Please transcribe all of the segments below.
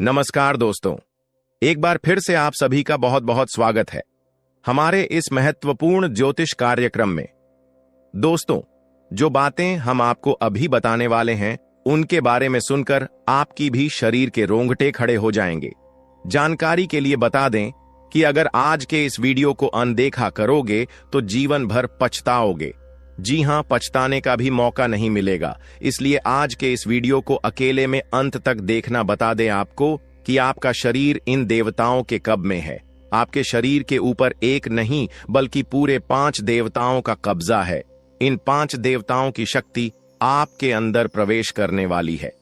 नमस्कार दोस्तों, एक बार फिर से आप सभी का बहुत बहुत स्वागत है हमारे इस महत्वपूर्ण ज्योतिष कार्यक्रम में। दोस्तों, जो बातें हम आपको अभी बताने वाले हैं उनके बारे में सुनकर आपकी भी शरीर के रोंगटे खड़े हो जाएंगे। जानकारी के लिए बता दें कि अगर आज के इस वीडियो को अनदेखा करोगे तो जीवन भर पछताओगे। जी हां, पछताने का भी मौका नहीं मिलेगा। इसलिए आज के इस वीडियो को अकेले में अंत तक देखना बता दें आपको कि आपका शरीर इन देवताओं के कब्जे में है। आपके शरीर के ऊपर एक नहीं बल्कि पूरे 5 देवताओं का कब्जा है। इन 5 देवताओं की शक्ति आपके अंदर प्रवेश करने वाली है,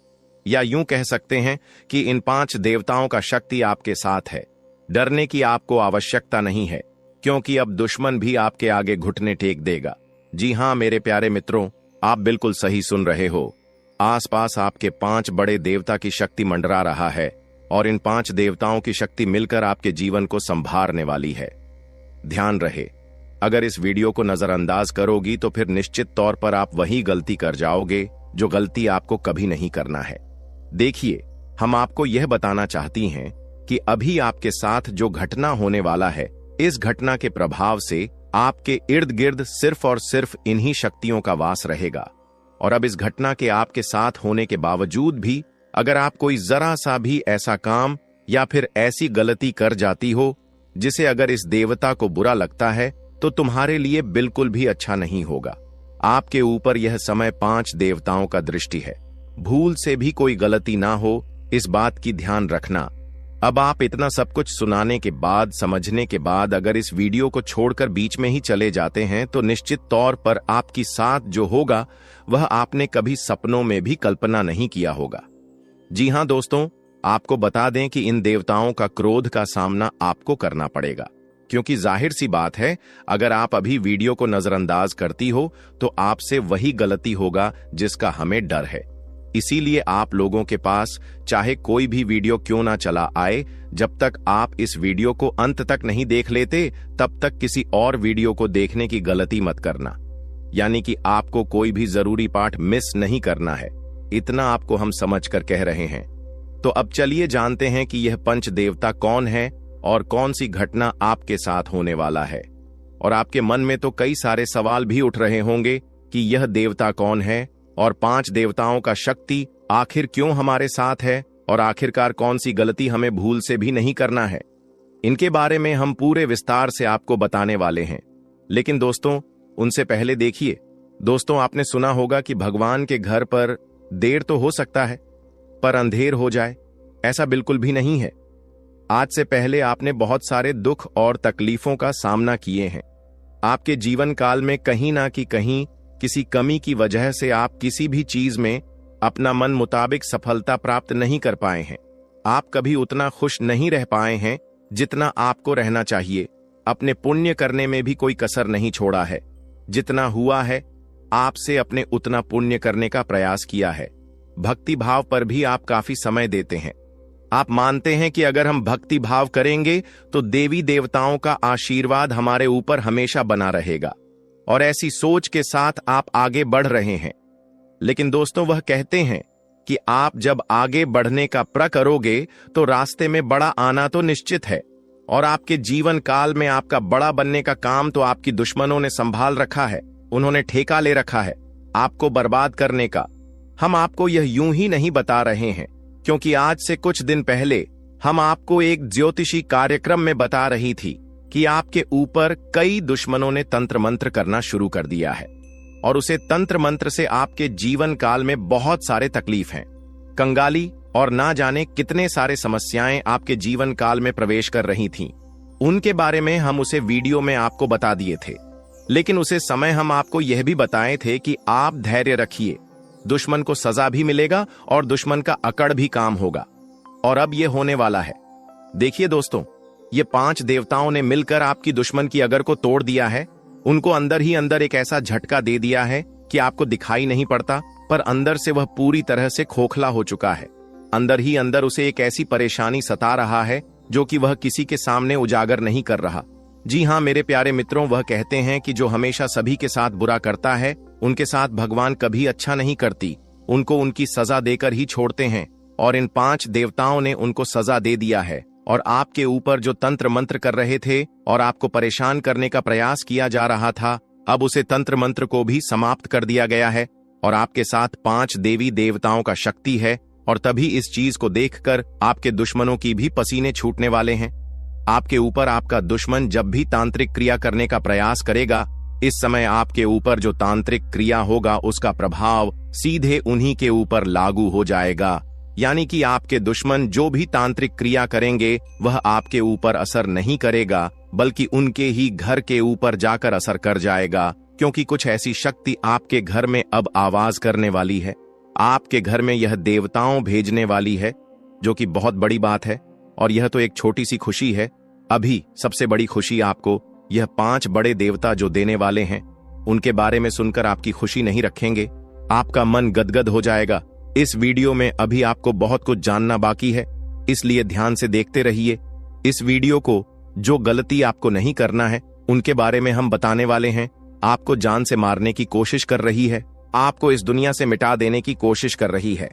या यूं कह सकते हैं कि इन 5 देवताओं का शक्ति आपके साथ है। डरने की आपको आवश्यकता नहीं है, क्योंकि अब दुश्मन भी आपके आगे घुटने टेक देगा। जी हां मेरे प्यारे मित्रों, आप बिल्कुल सही सुन रहे हो। आसपास आपके 5 बड़े देवता की शक्ति मंडरा रहा है और इन 5 देवताओं की शक्ति मिलकर आपके जीवन को संभारने वाली है। ध्यान रहे, अगर इस वीडियो को नजरअंदाज करोगी तो फिर निश्चित तौर पर आप वही गलती कर जाओगे जो गलती आपको कभी नहीं करना है। देखिए, हम आपको यह बताना चाहती हैं कि अभी आपके साथ जो घटना होने वाला है, इस घटना के प्रभाव से आपके इर्द गिर्द सिर्फ और सिर्फ इन्हीं शक्तियों का वास रहेगा। और अब इस घटना के आपके साथ होने के बावजूद भी अगर आप कोई जरा सा भी ऐसा काम या फिर ऐसी गलती कर जाती हो जिसे अगर इस देवता को बुरा लगता है तो तुम्हारे लिए बिल्कुल भी अच्छा नहीं होगा। आपके ऊपर यह समय 5 देवताओं का दृष्टि है। भूल से भी कोई गलती ना हो, इस बात की ध्यान रखना। अब आप इतना सब कुछ सुनाने के बाद, समझने के बाद अगर इस वीडियो को छोड़कर बीच में ही चले जाते हैं तो निश्चित तौर पर आपके साथ जो होगा वह आपने कभी सपनों में भी कल्पना नहीं किया होगा। जी हां दोस्तों, आपको बता दें कि इन देवताओं का क्रोध का सामना आपको करना पड़ेगा, क्योंकि जाहिर सी बात है, अगर आप अभी वीडियो को नजरअंदाज करती हो तो आपसे वही गलती होगा जिसका हमें डर है। इसीलिए आप लोगों के पास चाहे कोई भी वीडियो क्यों ना चला आए, जब तक आप इस वीडियो को अंत तक नहीं देख लेते तब तक किसी और वीडियो को देखने की गलती मत करना। यानी कि आपको कोई भी जरूरी पार्ट मिस नहीं करना है, इतना आपको हम समझकर कह रहे हैं। तो अब चलिए जानते हैं कि यह 5 देवता कौन है और कौन सी घटना आपके साथ होने वाला है। और आपके मन में तो कई सारे सवाल भी उठ रहे होंगे कि यह देवता कौन है और 5 देवताओं का शक्ति आखिर क्यों हमारे साथ है और आखिरकार कौन सी गलती हमें भूल से भी नहीं करना है। इनके बारे में हम पूरे विस्तार से आपको बताने वाले हैं। लेकिन दोस्तों, उनसे पहले देखिए, दोस्तों आपने सुना होगा कि भगवान के घर पर देर तो हो सकता है पर अंधेर हो जाए, ऐसा बिल्कुल भी नहीं है। आज से पहले आपने बहुत सारे दुख और तकलीफों का सामना किए हैं। आपके जीवन काल में कहीं ना कहीं किसी कमी की वजह से आप किसी भी चीज में अपना मन मुताबिक सफलता प्राप्त नहीं कर पाए हैं। आप कभी उतना खुश नहीं रह पाए हैं जितना आपको रहना चाहिए। अपने पुण्य करने में भी कोई कसर नहीं छोड़ा है। जितना हुआ है आपसे अपने उतना पुण्य करने का प्रयास किया है। भक्ति भाव पर भी आप काफी समय देते हैं। आप मानते हैं कि अगर हम भक्ति भाव करेंगे तो देवी देवताओं का आशीर्वाद हमारे ऊपर हमेशा बना रहेगा, और ऐसी सोच के साथ आप आगे बढ़ रहे हैं। लेकिन दोस्तों, वह कहते हैं कि आप जब आगे बढ़ने का प्रण करोगे तो रास्ते में बड़ा आना तो निश्चित है, और आपके जीवन काल में आपका बड़ा बनने का काम तो आपकी दुश्मनों ने संभाल रखा है। उन्होंने ठेका ले रखा है आपको बर्बाद करने का। हम आपको यह यूं ही नहीं बता रहे हैं, क्योंकि आज से कुछ दिन पहले हम आपको एक ज्योतिषी कार्यक्रम में बता रही थी कि आपके ऊपर कई दुश्मनों ने तंत्र मंत्र करना शुरू कर दिया है, और उसे तंत्र मंत्र से आपके जीवन काल में बहुत सारे तकलीफ हैं, कंगाली और ना जाने कितने सारे समस्याएं आपके जीवन काल में प्रवेश कर रही थीं। उनके बारे में हम उसे वीडियो में आपको बता दिए थे। लेकिन उसे समय हम आपको यह भी बताए थे कि आप धैर्य रखिए, दुश्मन को सजा भी मिलेगा और दुश्मन का अकड़ भी काम होगा। और अब यह होने वाला है। देखिए दोस्तों, ये 5 देवताओं ने मिलकर आपकी दुश्मन की अगर को तोड़ दिया है। उनको अंदर ही अंदर एक ऐसा झटका दे दिया है कि आपको दिखाई नहीं पड़ता, पर अंदर से वह पूरी तरह से खोखला हो चुका है। अंदर ही अंदर उसे एक ऐसी परेशानी सता रहा है जो कि वह किसी के सामने उजागर नहीं कर रहा। जी हां मेरे प्यारे मित्रों, वह कहते हैं कि जो हमेशा सभी के साथ बुरा करता है उनके साथ भगवान कभी अच्छा नहीं करती, उनको उनकी सजा देकर ही छोड़ते हैं। और इन 5 देवताओं ने उनको सजा दे दिया है और आपके ऊपर जो तंत्र मंत्र कर रहे थे और आपको परेशान करने का प्रयास किया जा रहा था, अब उसे तंत्र मंत्र को भी समाप्त कर दिया गया है और आपके साथ 5 देवी देवताओं का शक्ति है। और तभी इस चीज को देखकर आपके दुश्मनों की भी पसीने छूटने वाले हैं। आपके ऊपर आपका दुश्मन जब भी तांत्रिक क्रिया करने का प्रयास करेगा, इस समय आपके ऊपर जो तांत्रिक क्रिया होगा उसका प्रभाव सीधे उन्हीं के ऊपर लागू हो जाएगा। यानी कि आपके दुश्मन जो भी तांत्रिक क्रिया करेंगे वह आपके ऊपर असर नहीं करेगा, बल्कि उनके ही घर के ऊपर जाकर असर कर जाएगा, क्योंकि कुछ ऐसी शक्ति आपके घर में अब आवाज करने वाली है। आपके घर में यह देवताओं भेजने वाली है, जो कि बहुत बड़ी बात है। और यह तो एक छोटी सी खुशी है। अभी सबसे बड़ी खुशी आपको यह 5 बड़े देवता जो देने वाले हैं, उनके बारे में सुनकर आपकी खुशी नहीं रखेंगे, आपका मन गदगद हो जाएगा। इस वीडियो में अभी आपको बहुत कुछ जानना बाकी है, इसलिए ध्यान से देखते रहिए इस वीडियो को। जो गलती आपको नहीं करना है उनके बारे में हम बताने वाले हैं। आपको जान से मारने की कोशिश कर रही है, आपको इस दुनिया से मिटा देने की कोशिश कर रही है।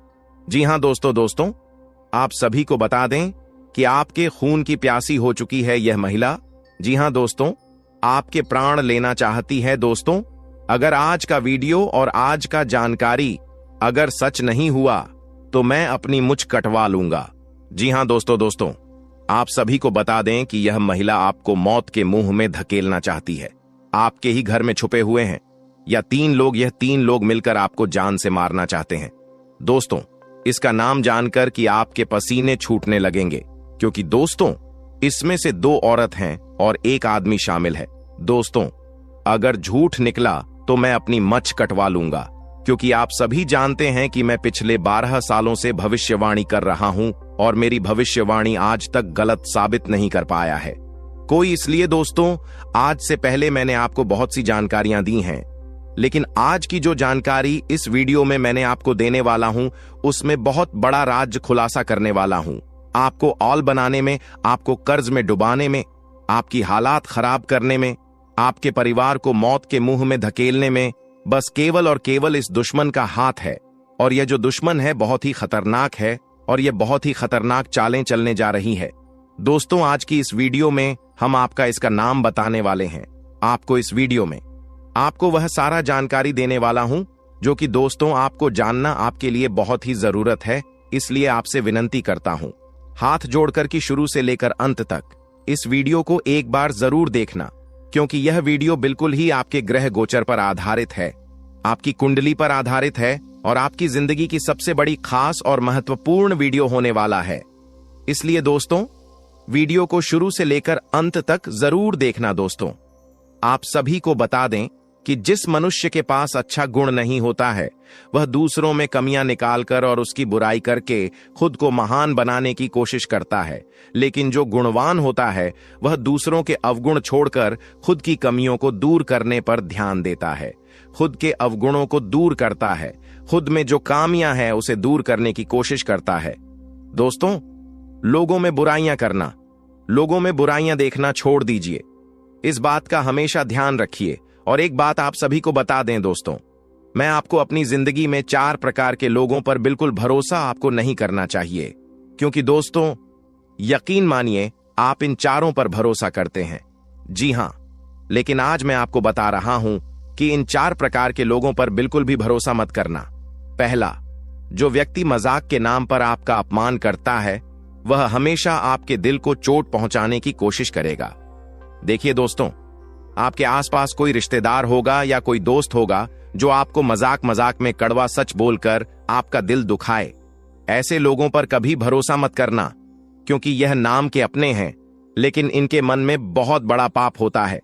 जी हां दोस्तों, आप सभी को बता दें कि आपके खून की प्यासी हो चुकी है यह महिला। जी हां दोस्तों, आपके प्राण लेना चाहती है। दोस्तों, अगर आज का वीडियो और आज का जानकारी अगर सच नहीं हुआ तो मैं अपनी मुझ कटवा लूंगा। जी हां दोस्तों, आप सभी को बता दें कि यह महिला आपको मौत के मुंह में धकेलना चाहती है। आपके ही घर में छुपे हुए हैं या 3 लोग, यह 3 लोग मिलकर आपको जान से मारना चाहते हैं। दोस्तों, इसका नाम जानकर कि आपके पसीने छूटने लगेंगे, क्योंकि दोस्तों इसमें से 2 औरत हैं और 1 आदमी शामिल है। दोस्तों, अगर झूठ निकला तो मैं अपनी मच कटवा लूंगा, क्योंकि आप सभी जानते हैं कि मैं पिछले 12 सालों से भविष्यवाणी कर रहा हूं और मेरी भविष्यवाणी आज तक गलत साबित नहीं कर पाया है कोई। इसलिए दोस्तों, आज से पहले मैंने आपको बहुत सी जानकारियां दी हैं, लेकिन आज की जो जानकारी इस वीडियो में मैंने आपको देने वाला हूं, उसमें बहुत बड़ा राज खुलासा करने वाला हूं। आपको औल बनाने में, आपको कर्ज में डुबाने में, आपकी हालात खराब करने में, आपके परिवार को मौत के मुंह में धकेलने में बस केवल और केवल इस दुश्मन का हाथ है। और यह जो दुश्मन है बहुत ही खतरनाक है और यह बहुत ही खतरनाक चालें चलने जा रही है। दोस्तों, आज की इस वीडियो में हम आपका इसका नाम बताने वाले हैं। आपको इस वीडियो में आपको वह सारा जानकारी देने वाला हूं जो कि दोस्तों आपको जानना आपके लिए बहुत ही जरूरत है। इसलिए आपसे विनती करता हूं, हाथ जोड़कर कि शुरू से लेकर अंत तक इस वीडियो को एक बार जरूर देखना, क्योंकि यह वीडियो बिल्कुल ही आपके ग्रह गोचर पर आधारित है, आपकी कुंडली पर आधारित है और आपकी जिंदगी की सबसे बड़ी खास और महत्वपूर्ण वीडियो होने वाला है। इसलिए दोस्तों, वीडियो को शुरू से लेकर अंत तक जरूर देखना। दोस्तों, आप सभी को बता दें कि जिस मनुष्य के पास अच्छा गुण नहीं होता है, वह दूसरों में कमियां निकालकर और उसकी बुराई करके खुद को महान बनाने की कोशिश करता है। लेकिन जो गुणवान होता है, वह दूसरों के अवगुण छोड़कर खुद की कमियों को दूर करने पर ध्यान देता है, खुद के अवगुणों को दूर करता है, खुद में जो खामियां हैं उसे दूर करने की कोशिश करता है। दोस्तों, लोगों में बुराइयां करना, लोगों में बुराइयां देखना छोड़ दीजिए। इस बात का हमेशा ध्यान रखिए। और एक बात आप सभी को बता दें दोस्तों, मैं आपको अपनी जिंदगी में 4 प्रकार के लोगों पर बिल्कुल भरोसा आपको नहीं करना चाहिए, क्योंकि दोस्तों यकीन मानिए आप इन 4 पर भरोसा करते हैं। जी हां, लेकिन आज मैं आपको बता रहा हूं कि इन 4 प्रकार के लोगों पर बिल्कुल भी भरोसा मत करना। पहला, जो व्यक्ति मजाक के नाम पर आपका अपमान करता है, वह हमेशा आपके दिल को चोट पहुंचाने की कोशिश करेगा। देखिए दोस्तों, आपके आसपास कोई रिश्तेदार होगा या कोई दोस्त होगा जो आपको मजाक मजाक में कड़वा सच बोलकर आपका दिल दुखाए। ऐसे लोगों पर कभी भरोसा मत करना, क्योंकि यह नाम के अपने हैं, लेकिन इनके मन में बहुत बड़ा पाप होता है।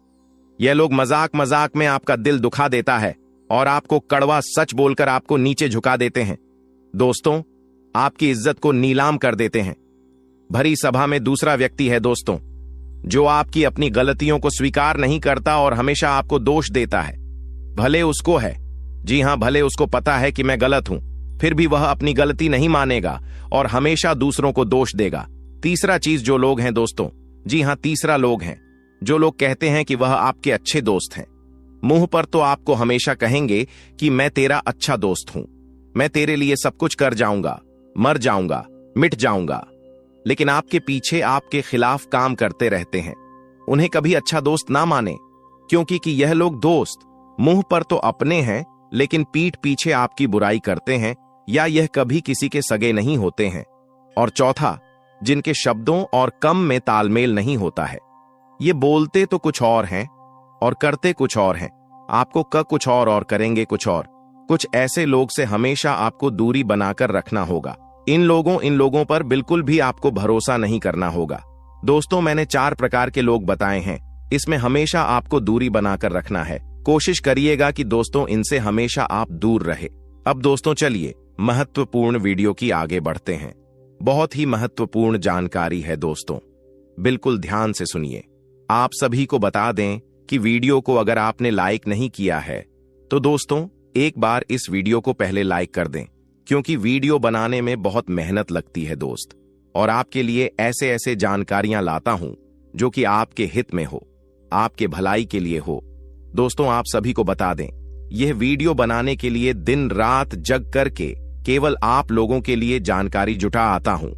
यह लोग मजाक मजाक में आपका दिल दुखा देता है और आपको कड़वा सच बोलकर आपको नीचे झुका देते हैं। दोस्तों, आपकी इज्जत को नीलाम कर देते हैं। भरी सभा में दूसरा व्यक्ति है दोस्तों, जो आपकी अपनी गलतियों को स्वीकार नहीं करता और हमेशा आपको दोष देता है। भले उसको है, जी हां, भले उसको पता है कि मैं गलत हूं, फिर भी वह अपनी गलती नहीं मानेगा और हमेशा दूसरों को दोष देगा। तीसरा चीज जो लोग हैं दोस्तों, जी हां, तीसरा लोग हैं जो लोग कहते हैं कि वह आपके अच्छे दोस्त हैं। मुंह पर तो आपको हमेशा कहेंगे कि मैं तेरा अच्छा दोस्त हूं, मैं तेरे लिए सब कुछ कर जाऊंगा, मर जाऊंगा, मिट जाऊंगा। लेकिन आपके पीछे आपके खिलाफ काम करते रहते हैं। उन्हें कभी अच्छा दोस्त ना माने, क्योंकि कि यह लोग दोस्त मुंह पर तो अपने हैं लेकिन पीठ पीछे आपकी बुराई करते हैं, या यह कभी किसी के सगे नहीं होते हैं। और चौथा, जिनके शब्दों और कम में तालमेल नहीं होता है। ये बोलते तो कुछ और हैं और करते कुछ और हैं। आपको कुछ और करेंगे कुछ और। कुछ ऐसे लोग से हमेशा आपको दूरी बनाकर रखना होगा। इन लोगों पर बिल्कुल भी आपको भरोसा नहीं करना होगा। दोस्तों, मैंने 4 प्रकार के लोग बताए हैं। इसमें हमेशा आपको दूरी बनाकर रखना है। कोशिश करिएगा कि दोस्तों इनसे हमेशा आप दूर रहे। अब दोस्तों चलिए महत्वपूर्ण वीडियो की आगे बढ़ते हैं। बहुत ही महत्वपूर्ण जानकारी है दोस्तों, बिल्कुल ध्यान से सुनिए। आप सभी को बता दें कि वीडियो को अगर आपने लाइक नहीं किया है तो दोस्तों एक बार इस वीडियो को पहले लाइक कर दें, क्योंकि वीडियो बनाने में बहुत मेहनत लगती है दोस्त, और आपके लिए ऐसे ऐसे जानकारियां लाता हूं जो कि आपके हित में हो, आपके भलाई के लिए हो। दोस्तों, आप सभी को बता दें, यह वीडियो बनाने के लिए दिन रात जग करके केवल आप लोगों के लिए जानकारी जुटा आता हूं।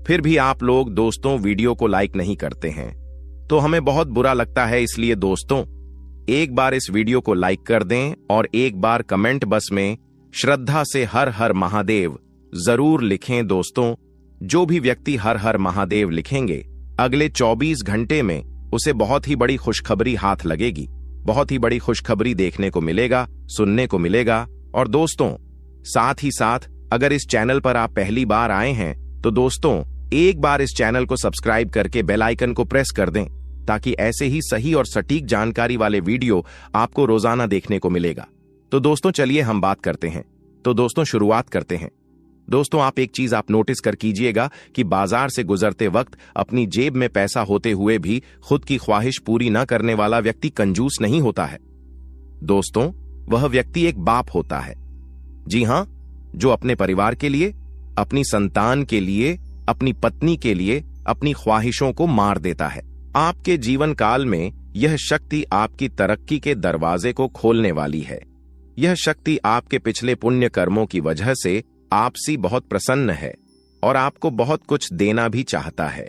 फिर भी आप लोग दोस्तों वीडियो को लाइक नहीं करते हैं, तो हमें बहुत बुरा लगता है। इसलिए दोस्तों एक बार इस वीडियो को लाइक कर दें और एक बार कमेंट बॉक्स में श्रद्धा से हर हर महादेव जरूर लिखें। दोस्तों, जो भी व्यक्ति हर हर महादेव लिखेंगे, अगले 24 घंटे में उसे बहुत ही बड़ी खुशखबरी हाथ लगेगी, बहुत ही बड़ी खुशखबरी देखने को मिलेगा, सुनने को मिलेगा। और दोस्तों साथ ही साथ अगर इस चैनल पर आप पहली बार आए हैं तो दोस्तों एक बार इस चैनल को सब्सक्राइब करके बेल आइकन को प्रेस कर दें, ताकि ऐसे ही सही और सटीक जानकारी वाले वीडियो आपको रोजाना देखने को मिलेगा। तो दोस्तों चलिए हम बात करते हैं। तो दोस्तों शुरुआत करते हैं। दोस्तों आप एक चीज आप नोटिस कर कीजिएगा कि बाजार से गुजरते वक्त अपनी जेब में पैसा होते हुए भी खुद की ख्वाहिश पूरी न करने वाला व्यक्ति कंजूस नहीं होता है। दोस्तों वह व्यक्ति एक बाप होता है, जी हां, जो अपने परिवार के लिए, अपनी संतान के लिए, अपनी पत्नी के लिए अपनी ख्वाहिशों को मार देता है। आपके जीवन काल में यह शक्ति आपकी तरक्की के दरवाजे को खोलने वाली है। यह शक्ति आपके पिछले पुण्य कर्मों की वजह से आपसी बहुत प्रसन्न है और आपको बहुत कुछ देना भी चाहता है।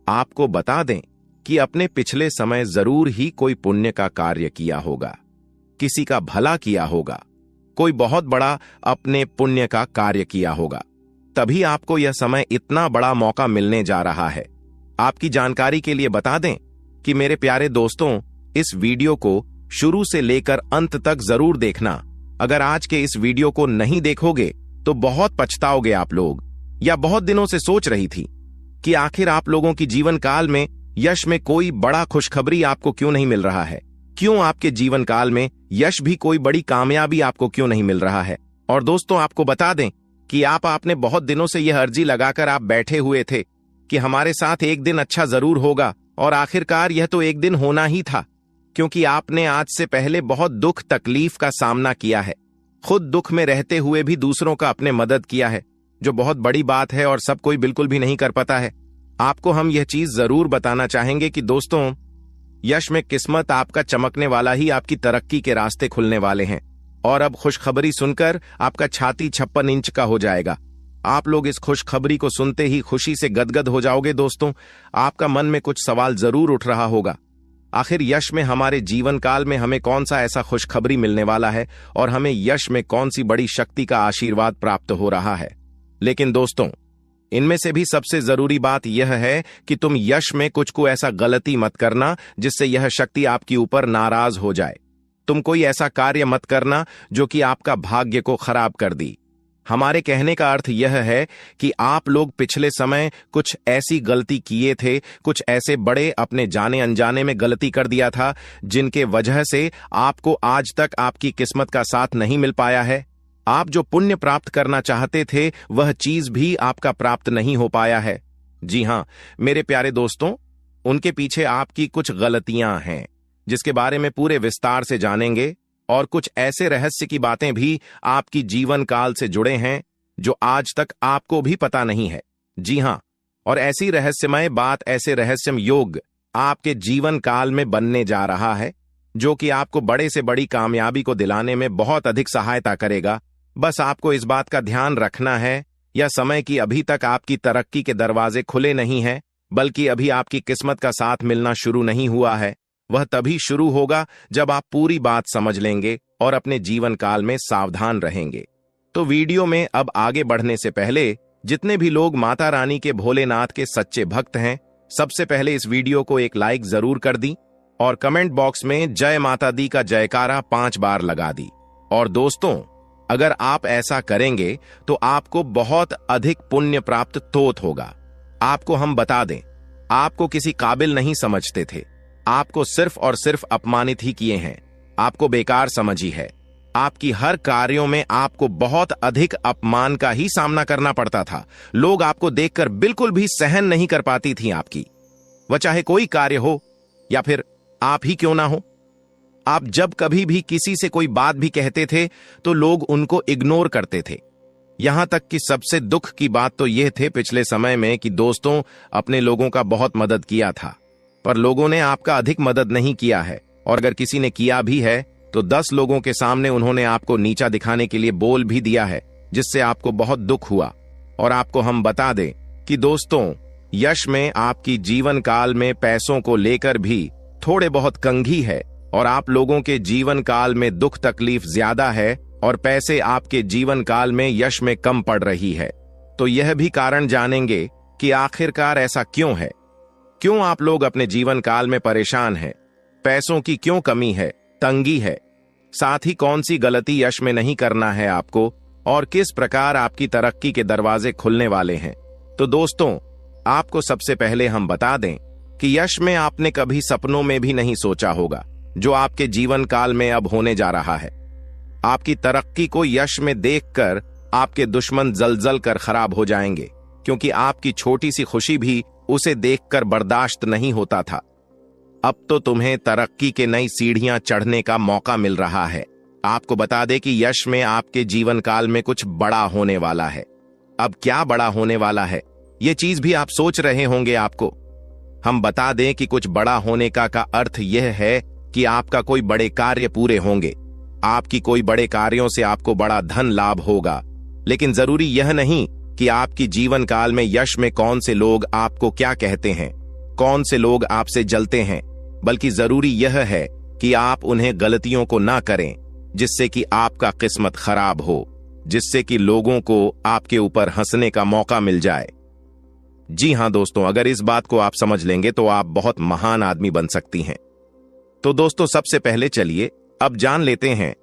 आपको बता दें कि अपने पिछले समय जरूर ही कोई पुण्य का कार्य किया होगा, किसी का भला किया होगा, कोई बहुत बड़ा अपने पुण्य का कार्य किया होगा, तभी आपको यह समय इतना बड़ा मौका मिलने जा रहा है। आपकी जानकारी के लिए बता दें कि मेरे प्यारे दोस्तों, इस वीडियो को शुरू से लेकर अंत तक जरूर देखना। अगर आज के इस वीडियो को नहीं देखोगे तो बहुत पछताओगे आप लोग। या बहुत दिनों से सोच रही थी कि आखिर आप लोगों की जीवन काल में यश में कोई बड़ा खुशखबरी आपको क्यों नहीं मिल रहा है, क्यों आपके जीवन काल में यश भी कोई बड़ी कामयाबी आपको क्यों नहीं मिल रहा है। और दोस्तों आपको बता दें कि आपने बहुत दिनों से यह अर्जी लगाकर आप बैठे हुए थे कि हमारे साथ एक दिन अच्छा जरूर होगा, और आखिरकार यह तो एक दिन होना ही था, क्योंकि आपने आज से पहले बहुत दुख तकलीफ का सामना किया है। खुद दुख में रहते हुए भी दूसरों का अपने मदद किया है, जो बहुत बड़ी बात है और सब कोई बिल्कुल भी नहीं कर पाता है। आपको हम यह चीज जरूर बताना चाहेंगे कि दोस्तों यश में किस्मत आपका चमकने वाला ही आपकी तरक्की के रास्ते खुलने वाले हैं। और अब खुशखबरी सुनकर आपका छाती 56 इंच का हो जाएगा। आप लोग इस खुशखबरी को सुनते ही खुशी से गदगद हो जाओगे। दोस्तों आपका मन में कुछ सवाल जरूर उठ रहा होगा, आखिर यश में हमारे जीवन काल में हमें कौन सा ऐसा खुशखबरी मिलने वाला है और हमें यश में कौन सी बड़ी शक्ति का आशीर्वाद प्राप्त हो रहा है। लेकिन दोस्तों इनमें से भी सबसे जरूरी बात यह है कि तुम यश में कुछ को ऐसा गलती मत करना जिससे यह शक्ति आपके ऊपर नाराज हो जाए। तुम कोई ऐसा कार्य मत करना जो कि आपका भाग्य को खराब कर दी। हमारे कहने का अर्थ यह है कि आप लोग पिछले समय कुछ ऐसी गलती किए थे, कुछ ऐसे बड़े अपने जाने अनजाने में गलती कर दिया था जिनके वजह से आपको आज तक आपकी किस्मत का साथ नहीं मिल पाया है। आप जो पुण्य प्राप्त करना चाहते थे वह चीज भी आपका प्राप्त नहीं हो पाया है। जी हां मेरे प्यारे दोस्तों, उनके पीछे आपकी कुछ गलतियां हैं जिसके बारे में पूरे विस्तार से जानेंगे, और कुछ ऐसे रहस्य की बातें भी आपकी जीवन काल से जुड़े हैं जो आज तक आपको भी पता नहीं है। जी हां, और ऐसी रहस्यमय बात, ऐसे रहस्यमय योग आपके जीवन काल में बनने जा रहा है जो कि आपको बड़े से बड़ी कामयाबी को दिलाने में बहुत अधिक सहायता करेगा। बस आपको इस बात का ध्यान रखना है या समय की अभी तक आपकी तरक्की के दरवाजे खुले नहीं हैं, बल्कि अभी आपकी किस्मत का साथ मिलना शुरू नहीं हुआ है, वह तभी शुरू होगा जब आप पूरी बात समझ लेंगे और अपने जीवन काल में सावधान रहेंगे। तो वीडियो में अब आगे बढ़ने से पहले जितने भी लोग माता रानी के भोलेनाथ के सच्चे भक्त हैं, सबसे पहले इस वीडियो को एक लाइक जरूर कर दी और कमेंट बॉक्स में जय माता दी का जयकारा 5 बार लगा दी। और दोस्तों, अगर आप ऐसा करेंगे तो आपको बहुत अधिक पुण्य प्राप्त तोत होगा। आपको हम बता दें, आपको किसी काबिल नहीं समझते थे, आपको सिर्फ और सिर्फ अपमानित ही किए हैं, आपको बेकार समझी है। आपकी हर कार्यों में आपको बहुत अधिक अपमान का ही सामना करना पड़ता था। लोग आपको देखकर बिल्कुल भी सहन नहीं कर पाती थी आपकी, वह चाहे कोई कार्य हो या फिर आप ही क्यों ना हो। आप जब कभी भी किसी से कोई बात भी कहते थे तो लोग उनको इग्नोर करते थे। यहां तक कि सबसे दुख की बात तो यह थे पिछले समय में कि दोस्तों अपने लोगों का बहुत मदद किया था, पर लोगों ने आपका अधिक मदद नहीं किया है, और अगर किसी ने किया भी है तो 10 लोगों के सामने उन्होंने आपको नीचा दिखाने के लिए बोल भी दिया है, जिससे आपको बहुत दुख हुआ। और आपको हम बता दें कि दोस्तों, यश में आपकी जीवन काल में पैसों को लेकर भी थोड़े बहुत कंघी है, और आप लोगों के जीवन काल में दुख तकलीफ ज्यादा है और पैसे आपके जीवन काल में यश में कम पड़ रही है। तो यह भी कारण जानेंगे कि आखिरकार ऐसा क्यों है, क्यों आप लोग अपने जीवन काल में परेशान हैं, पैसों की क्यों कमी है, तंगी है, साथ ही कौन सी गलती यश में नहीं करना है आपको, और किस प्रकार आपकी तरक्की के दरवाजे खुलने वाले हैं। तो दोस्तों, आपको सबसे पहले हम बता दें कि यश में आपने कभी सपनों में भी नहीं सोचा होगा जो आपके जीवन काल में अब होने जा रहा है। आपकी तरक्की को यश में देखकर आपके दुश्मन जलजल कर खराब हो जाएंगे, क्योंकि आपकी छोटी सी खुशी भी उसे देखकर बर्दाश्त नहीं होता था। अब तो तुम्हें तरक्की के नई सीढ़ियां चढ़ने का मौका मिल रहा है। आपको बता दें कि यश में आपके जीवन काल में कुछ बड़ा होने वाला है। अब क्या बड़ा होने वाला है, ये चीज भी आप सोच रहे होंगे। आपको हम बता दें कि कुछ बड़ा होने का अर्थ यह है कि आपका कोई बड़े कार्य पूरे होंगे, आपकी कोई बड़े कार्यों से आपको बड़ा धन लाभ होगा। लेकिन जरूरी यह नहीं कि आपकी जीवन काल में यश में कौन से लोग आपको क्या कहते हैं, कौन से लोग आपसे जलते हैं, बल्कि जरूरी यह है कि आप उन्हें गलतियों को ना करें जिससे कि आपका किस्मत खराब हो, जिससे कि लोगों को आपके ऊपर हंसने का मौका मिल जाए। जी हां दोस्तों, अगर इस बात को आप समझ लेंगे तो आप बहुत महान आदमी बन सकती हैं। तो दोस्तों, सबसे पहले चलिए अब जान लेते हैं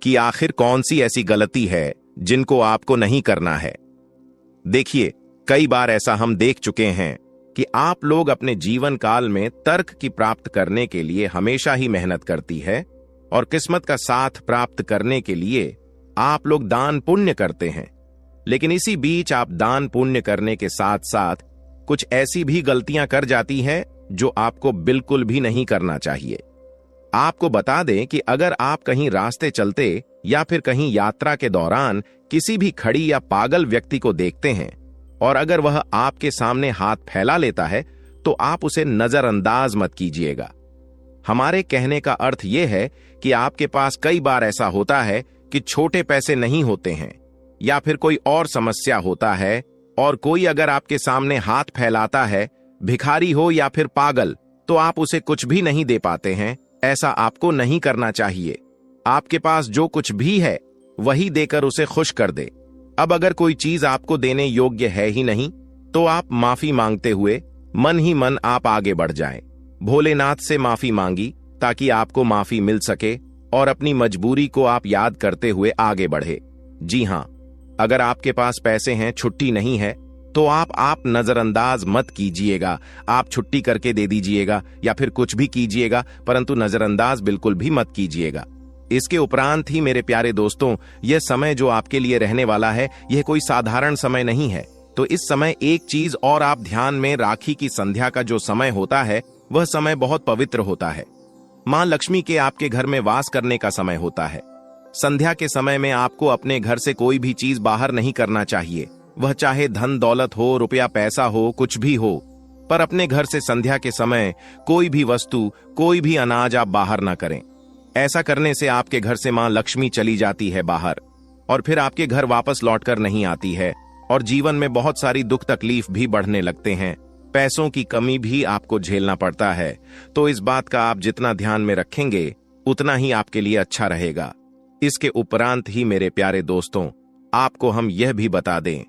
कि आखिर कौन सी ऐसी गलती है जिनको आपको नहीं करना है। देखिए, कई बार ऐसा हम देख चुके हैं कि आप लोग अपने जीवन काल में तर्क की प्राप्त करने के लिए हमेशा ही मेहनत करती है, और किस्मत का साथ प्राप्त करने के लिए आप लोग दान पुण्य करते हैं। लेकिन इसी बीच आप दान पुण्य करने के साथ साथ कुछ ऐसी भी गलतियां कर जाती हैं जो आपको बिल्कुल भी नहीं करना चाहिए। आपको बता दें कि अगर आप कहीं रास्ते चलते या फिर कहीं यात्रा के दौरान किसी भी खड़ी या पागल व्यक्ति को देखते हैं, और अगर वह आपके सामने हाथ फैला लेता है तो आप उसे नजरअंदाज मत कीजिएगा। हमारे कहने का अर्थ यह है कि आपके पास कई बार ऐसा होता है कि छोटे पैसे नहीं होते हैं या फिर कोई और समस्या होता है, और कोई अगर आपके सामने हाथ फैलाता है, भिखारी हो या फिर पागल, तो आप उसे कुछ भी नहीं दे पाते हैं। ऐसा आपको नहीं करना चाहिए। आपके पास जो कुछ भी है वही देकर उसे खुश कर दे। अब अगर कोई चीज आपको देने योग्य है ही नहीं तो आप माफी मांगते हुए मन ही मन आप आगे बढ़ जाएं। भोलेनाथ से माफी मांगी ताकि आपको माफी मिल सके और अपनी मजबूरी को आप याद करते हुए आगे बढ़े। जी हां, अगर आपके पास पैसे हैं, छुट्टी नहीं है, तो आप नजरअंदाज मत कीजिएगा। आप छुट्टी करके दे दीजिएगा या फिर कुछ भी कीजिएगा, परंतु नजरअंदाज बिल्कुल भी मत कीजिएगा। इसके उपरांत ही मेरे प्यारे दोस्तों, यह समय जो आपके लिए रहने वाला है, यह कोई साधारण समय नहीं है। तो इस समय एक चीज और आप ध्यान में, राखी की संध्या का जो समय होता है वह समय बहुत पवित्र होता है। मां लक्ष्मी के आपके घर में वास करने का समय होता है। संध्या के समय में आपको अपने घर से कोई भी चीज बाहर नहीं करना चाहिए, वह चाहे धन दौलत हो, रुपया पैसा हो, कुछ भी हो, पर अपने घर से संध्या के समय कोई भी वस्तु, कोई भी अनाज आप बाहर ना करें। ऐसा करने से आपके घर से मां लक्ष्मी चली जाती है बाहर और फिर आपके घर वापस लौटकर नहीं आती है, और जीवन में बहुत सारी दुख तकलीफ भी बढ़ने लगते हैं। पैसों की कमी भी आपको झेलना पड़ता है। तो इस बात का आप जितना ध्यान में रखेंगे उतना ही आपके लिए अच्छा रहेगा। इसके उपरांत ही मेरे प्यारे दोस्तों, आपको हम यह भी बता दें,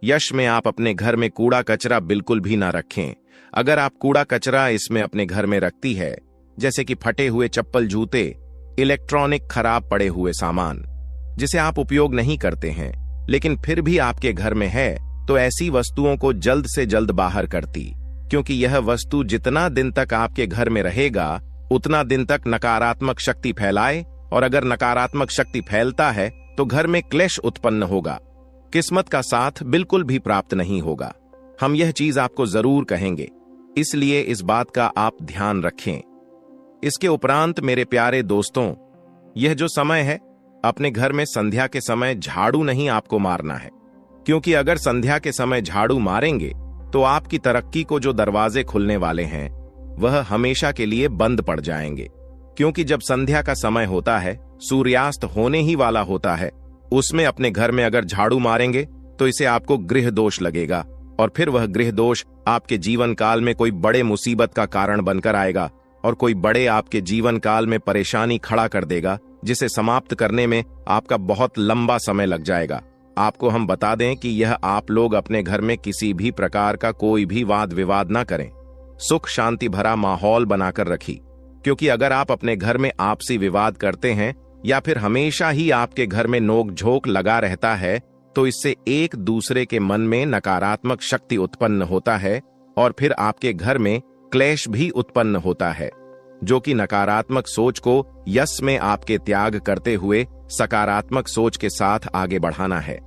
यश में आप अपने घर में कूड़ा कचरा बिल्कुल भी ना रखें। अगर आप कूड़ा कचरा इसमें अपने घर में रखती है, जैसे कि फटे हुए चप्पल, जूते, इलेक्ट्रॉनिक खराब पड़े हुए सामान जिसे आप उपयोग नहीं करते हैं लेकिन फिर भी आपके घर में है, तो ऐसी वस्तुओं को जल्द से जल्द बाहर करती, क्योंकि यह वस्तु जितना दिन तक आपके घर में रहेगा उतना दिन तक नकारात्मक शक्ति फैलाए, और अगर नकारात्मक शक्ति फैलता है तो घर में क्लेश उत्पन्न होगा, किस्मत का साथ बिल्कुल भी प्राप्त नहीं होगा। हम यह चीज आपको जरूर कहेंगे, इसलिए इस बात का आप ध्यान रखें। इसके उपरांत मेरे प्यारे दोस्तों, यह जो समय है, अपने घर में संध्या के समय झाड़ू नहीं आपको मारना है, क्योंकि अगर संध्या के समय झाड़ू मारेंगे तो आपकी तरक्की को जो दरवाजे खुलने वाले हैं वह हमेशा के लिए बंद पड़ जाएंगे। क्योंकि जब संध्या का समय होता है, सूर्यास्त होने ही वाला होता है, उसमें अपने घर में अगर झाड़ू मारेंगे तो इसे आपको गृह दोष लगेगा, और फिर वह गृह दोष आपके जीवन काल में कोई बड़े मुसीबत का कारण बनकर आएगा और कोई बड़े आपके जीवन काल में परेशानी खड़ा कर देगा, जिसे समाप्त करने में आपका बहुत लंबा समय लग जाएगा। आपको हम बता दें कि यह आप लोग अपने घर में किसी भी प्रकार का कोई भी वाद विवाद ना करें, सुख शांति भरा माहौल बनाकर रखी, क्योंकि अगर आप अपने घर में आपसी विवाद करते हैं या फिर हमेशा ही आपके घर में नोक झोंक लगा रहता है, तो इससे एक दूसरे के मन में नकारात्मक शक्ति उत्पन्न होता है और फिर आपके घर में क्लेश भी उत्पन्न होता है, जो कि नकारात्मक सोच को यश में आपके त्याग करते हुए सकारात्मक सोच के साथ आगे बढ़ाना है।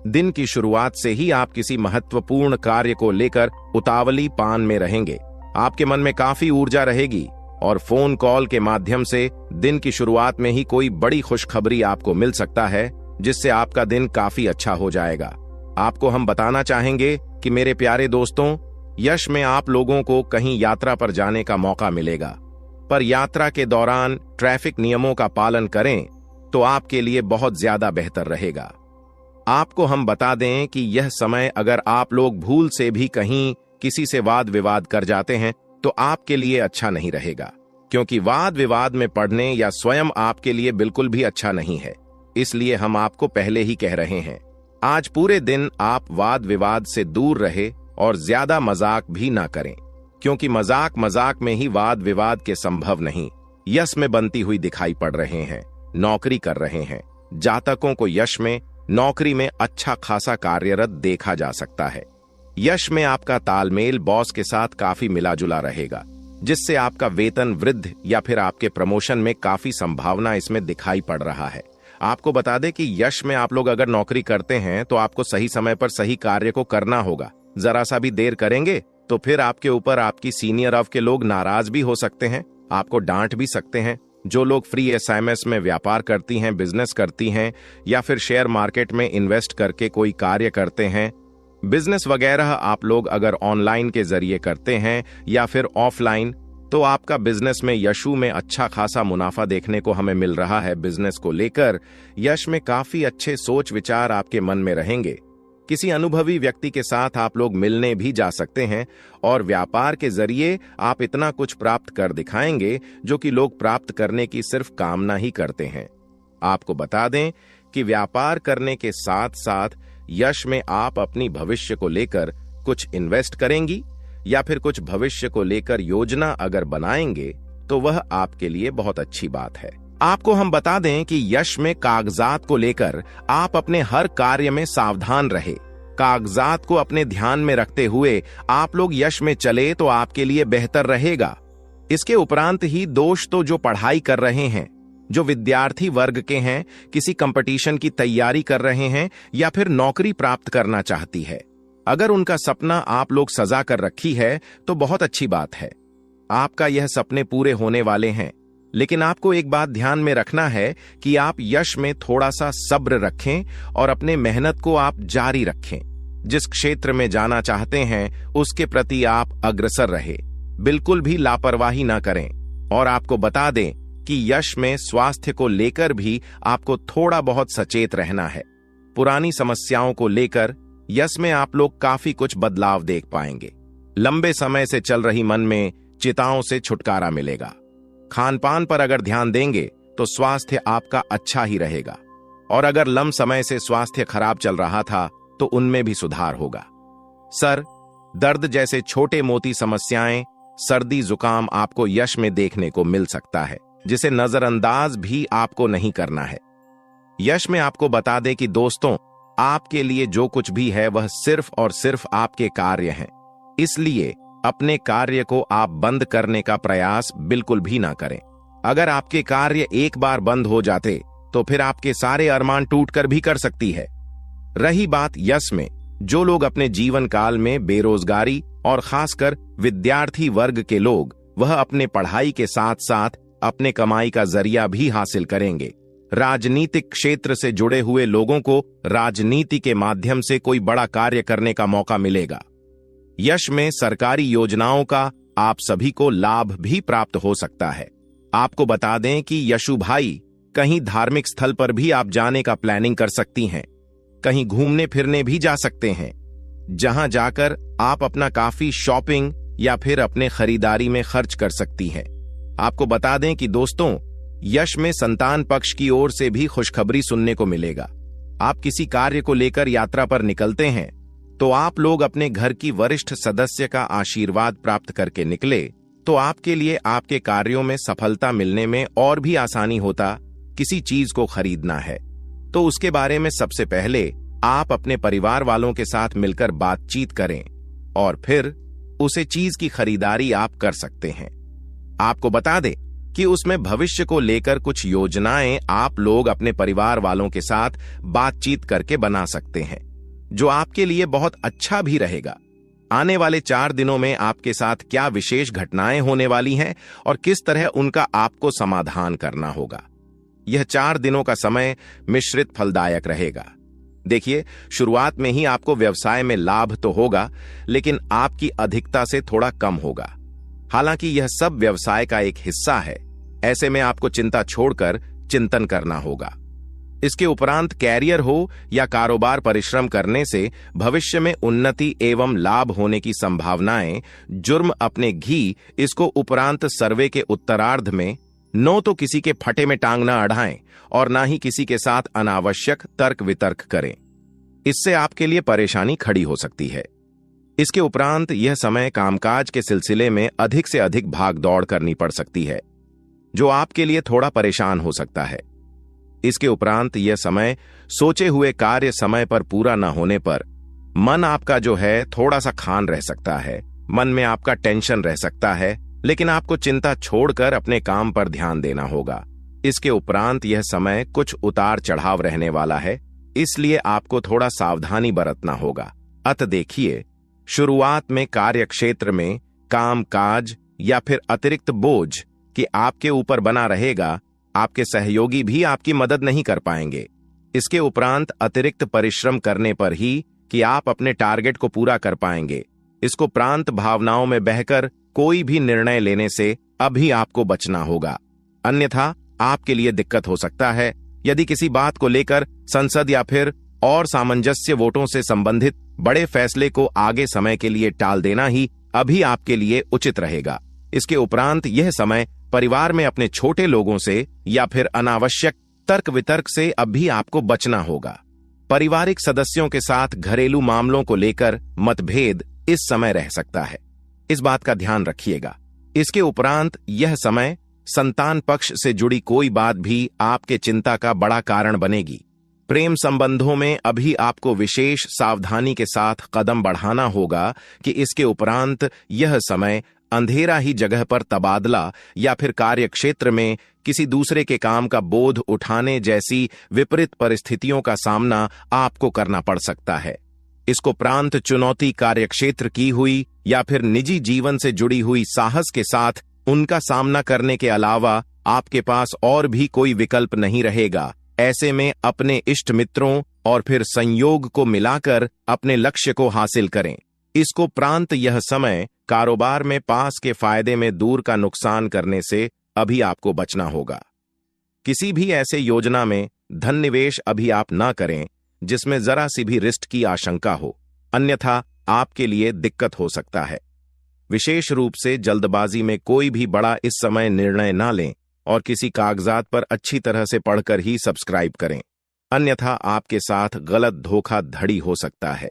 दिन की शुरुआत से ही आप किसी महत्वपूर्ण कार्य को लेकर उतावली पान में रहेंगे। आपके मन में काफी ऊर्जा रहेगी और फोन कॉल के माध्यम से दिन की शुरुआत में ही कोई बड़ी खुशखबरी आपको मिल सकता है, जिससे आपका दिन काफी अच्छा हो जाएगा। आपको हम बताना चाहेंगे कि मेरे प्यारे दोस्तों, यश में आप लोगों को कहीं यात्रा पर जाने का मौका मिलेगा, पर यात्रा के दौरान ट्रैफिक नियमों का पालन करें तो आपके लिए बहुत ज्यादा बेहतर रहेगा। आपको हम बता दें कि यह समय अगर आप लोग भूल से भी कहीं किसी से वाद विवाद कर जाते हैं तो आपके लिए अच्छा नहीं रहेगा, क्योंकि वाद विवाद में पड़ने या स्वयं आपके लिए बिल्कुल भी अच्छा नहीं है। इसलिए हम आपको पहले ही कह रहे हैं, आज पूरे दिन आप वाद विवाद से दूर रहे और ज्यादा मजाक भी ना करें, क्योंकि मजाक में ही वाद विवाद के संभव नहीं यश में बनती हुई दिखाई पड़ रहे हैं। नौकरी कर रहे हैं जातकों को यश में नौकरी में अच्छा खासा कार्यरत देखा जा सकता है। यश में आपका तालमेल बॉस के साथ काफी मिला जुला रहेगा, जिससे आपका वेतन वृद्धि या फिर आपके प्रमोशन में काफी संभावना इसमें दिखाई पड़ रहा है। आपको बता दें कि यश में आप लोग अगर नौकरी करते हैं तो आपको सही समय पर सही कार्य को करना होगा। जरा सा भी देर करेंगे तो फिर आपके ऊपर आपकी सीनियर ऑफ के लोग नाराज भी हो सकते हैं, आपको डांट भी सकते हैं। जो लोग फ्री एसएमएस में व्यापार करती हैं, बिजनेस करती हैं या फिर शेयर मार्केट में इन्वेस्ट करके कोई कार्य करते हैं, बिजनेस वगैरह आप लोग अगर ऑनलाइन के जरिए करते हैं या फिर ऑफलाइन, तो आपका बिजनेस में यशु में अच्छा खासा मुनाफा देखने को हमें मिल रहा है। बिजनेस को लेकर यश में काफी अच्छे सोच विचार आपके मन में रहेंगे। किसी अनुभवी व्यक्ति के साथ आप लोग मिलने भी जा सकते हैं और व्यापार के जरिए आप इतना कुछ प्राप्त कर दिखाएंगे जो कि लोग प्राप्त करने की सिर्फ कामना ही करते हैं। आपको बता दें कि व्यापार करने के साथ साथ यश में आप अपनी भविष्य को लेकर कुछ इन्वेस्ट करेंगी या फिर कुछ भविष्य को लेकर योजना अगर बनाएंगे तो वह आपके लिए बहुत अच्छी बात है। आपको हम बता दें कि यश में कागजात को लेकर आप अपने हर कार्य में सावधान रहे। कागजात को अपने ध्यान में रखते हुए आप लोग यश में चले तो आपके लिए बेहतर रहेगा। इसके उपरांत ही दोस्त तो जो पढ़ाई कर रहे हैं, जो विद्यार्थी वर्ग के हैं, किसी कंपटीशन की तैयारी कर रहे हैं या फिर नौकरी प्राप्त करना चाहती है, अगर उनका सपना आप लोग सजा कर रखी है तो बहुत अच्छी बात है। आपका यह सपने पूरे होने वाले हैं, लेकिन आपको एक बात ध्यान में रखना है कि आप यश में थोड़ा सा सब्र रखें और अपने मेहनत को आप जारी रखें। जिस क्षेत्र में जाना चाहते हैं उसके प्रति आप अग्रसर रहे, बिल्कुल भी लापरवाही ना करें। और आपको बता दें कि यश में स्वास्थ्य को लेकर भी आपको थोड़ा बहुत सचेत रहना है। पुरानी समस्याओं को लेकर यश में आप लोग काफी कुछ बदलाव देख पाएंगे। लंबे समय से चल रही मन में चिंताओं से छुटकारा मिलेगा। खान पान पर अगर ध्यान देंगे तो स्वास्थ्य आपका अच्छा ही रहेगा, और अगर लंबे समय से स्वास्थ्य खराब चल रहा था तो उनमें भी सुधार होगा। सर दर्द जैसे छोटे मोटी समस्याएं, सर्दी जुकाम आपको यश में देखने को मिल सकता है, जिसे नजरअंदाज भी आपको नहीं करना है। यश में आपको बता दें कि दोस्तों, आपके लिए जो कुछ भी है वह सिर्फ और सिर्फ आपके कार्य हैं, इसलिए अपने कार्य को आप बंद करने का प्रयास बिल्कुल भी ना करें। अगर आपके कार्य एक बार बंद हो जाते तो फिर आपके सारे अरमान टूटकर भी कर सकती है। रही बात यश में, जो लोग अपने जीवन काल में बेरोजगारी और खासकर विद्यार्थी वर्ग के लोग, वह अपने पढ़ाई के साथ साथ अपने कमाई का जरिया भी हासिल करेंगे। राजनीतिक क्षेत्र से जुड़े हुए लोगों को राजनीति के माध्यम से कोई बड़ा कार्य करने का मौका मिलेगा। यश में सरकारी योजनाओं का आप सभी को लाभ भी प्राप्त हो सकता है। आपको बता दें कि यशु भाई, कहीं धार्मिक स्थल पर भी आप जाने का प्लानिंग कर सकती हैं। कहीं घूमने फिरने भी जा सकते हैं, जहां जाकर आप अपना काफी शॉपिंग या फिर अपने खरीदारी में खर्च कर सकती हैं। आपको बता दें कि दोस्तों, यश में संतान पक्ष की ओर से भी खुशखबरी सुनने को मिलेगा। आप किसी कार्य को लेकर यात्रा पर निकलते हैं तो आप लोग अपने घर की वरिष्ठ सदस्य का आशीर्वाद प्राप्त करके निकले तो आपके लिए आपके कार्यों में सफलता मिलने में और भी आसानी होता। किसी चीज को खरीदना है तो उसके बारे में सबसे पहले आप अपने परिवार वालों के साथ मिलकर बातचीत करें और फिर उसे चीज की खरीदारी आप कर सकते हैं। आपको बता दें कि उसमें भविष्य को लेकर कुछ योजनाएं आप लोग अपने परिवार वालों के साथ बातचीत करके बना सकते हैं, जो आपके लिए बहुत अच्छा भी रहेगा। आने वाले 4 दिनों में आपके साथ क्या विशेष घटनाएं होने वाली हैं और किस तरह उनका आपको समाधान करना होगा। यह 4 दिनों का समय मिश्रित फलदायक रहेगा। देखिए, शुरुआत में ही आपको व्यवसाय में लाभ तो होगा, लेकिन आपकी अधिकता से थोड़ा कम होगा। हालांकि यह सब व्यवसाय का एक हिस्सा है, ऐसे में आपको चिंता छोड़कर चिंतन करना होगा। इसके उपरांत कैरियर हो या कारोबार, परिश्रम करने से भविष्य में उन्नति एवं लाभ होने की संभावनाएं। जुर्म अपने घी, इसको उपरांत सर्वे के उत्तरार्ध में नो तो किसी के फटे में टांग ना अड़ाएं और ना ही किसी के साथ अनावश्यक तर्क वितर्क करें, इससे आपके लिए परेशानी खड़ी हो सकती है। इसके उपरांत यह समय कामकाज के सिलसिले में अधिक से अधिक भाग दौड़ करनी पड़ सकती है, जो आपके लिए थोड़ा परेशान हो सकता है। इसके उपरांत यह समय सोचे हुए कार्य समय पर पूरा न होने पर मन आपका जो है थोड़ा सा खान रह सकता है, मन में आपका टेंशन रह सकता है, लेकिन आपको चिंता छोड़कर अपने काम पर ध्यान देना होगा। इसके उपरांत यह समय कुछ उतार चढ़ाव रहने वाला है, इसलिए आपको थोड़ा सावधानी बरतना होगा। अतः देखिए, शुरुआत में कार्य क्षेत्र में काम काज या फिर अतिरिक्त बोझ कि आपके ऊपर बना रहेगा, आपके सहयोगी भी आपकी मदद नहीं कर पाएंगे। इसके उपरांत अतिरिक्त परिश्रम करने पर ही कि आप अपने टारगेट को पूरा कर पाएंगे। इसको प्रांत भावनाओं में बहकर कोई भी निर्णय लेने से अभी आपको बचना होगा, अन्यथा आपके लिए दिक्कत हो सकता है। यदि किसी बात को लेकर संसद या फिर और सामंजस्य वोटों से संबंधित बड़े फैसले को आगे समय के लिए टाल देना ही अभी आपके लिए उचित रहेगा। इसके उपरांत यह समय परिवार में अपने छोटे लोगों से या फिर अनावश्यक तर्क वितर्क से अभी आपको बचना होगा। पारिवारिक सदस्यों के साथ घरेलू मामलों को लेकर मतभेद इस समय रह सकता है, इस बात का ध्यान रखिएगा। इसके उपरांत यह समय संतान पक्ष से जुड़ी कोई बात भी आपके चिंता का बड़ा कारण बनेगी। प्रेम संबंधों में अभी आपको विशेष सावधानी के साथ कदम बढ़ाना होगा कि इसके उपरांत यह समय अंधेरा ही जगह पर तबादला या फिर कार्य क्षेत्र में किसी दूसरे के काम का बोझ उठाने जैसी विपरीत परिस्थितियों का सामना आपको करना पड़ सकता है। इसको प्रांत चुनौती कार्यक्षेत्र की हुई या फिर निजी जीवन से जुड़ी हुई साहस के साथ उनका सामना करने के अलावा आपके पास और भी कोई विकल्प नहीं रहेगा। ऐसे में अपने इष्ट मित्रों और फिर संयोग को मिलाकर अपने लक्ष्य को हासिल करें। इसको प्रांत यह समय कारोबार में पास के फायदे में दूर का नुकसान करने से अभी आपको बचना होगा। किसी भी ऐसे योजना में धन निवेश अभी आप ना करें जिसमें जरा सी भी रिस्क की आशंका हो, अन्यथा आपके लिए दिक्कत हो सकता है। विशेष रूप से जल्दबाजी में कोई भी बड़ा इस समय निर्णय ना लें और किसी कागजात पर अच्छी तरह से पढ़कर ही सब्सक्राइब करें, अन्यथा आपके साथ गलत धोखाधड़ी हो सकता है।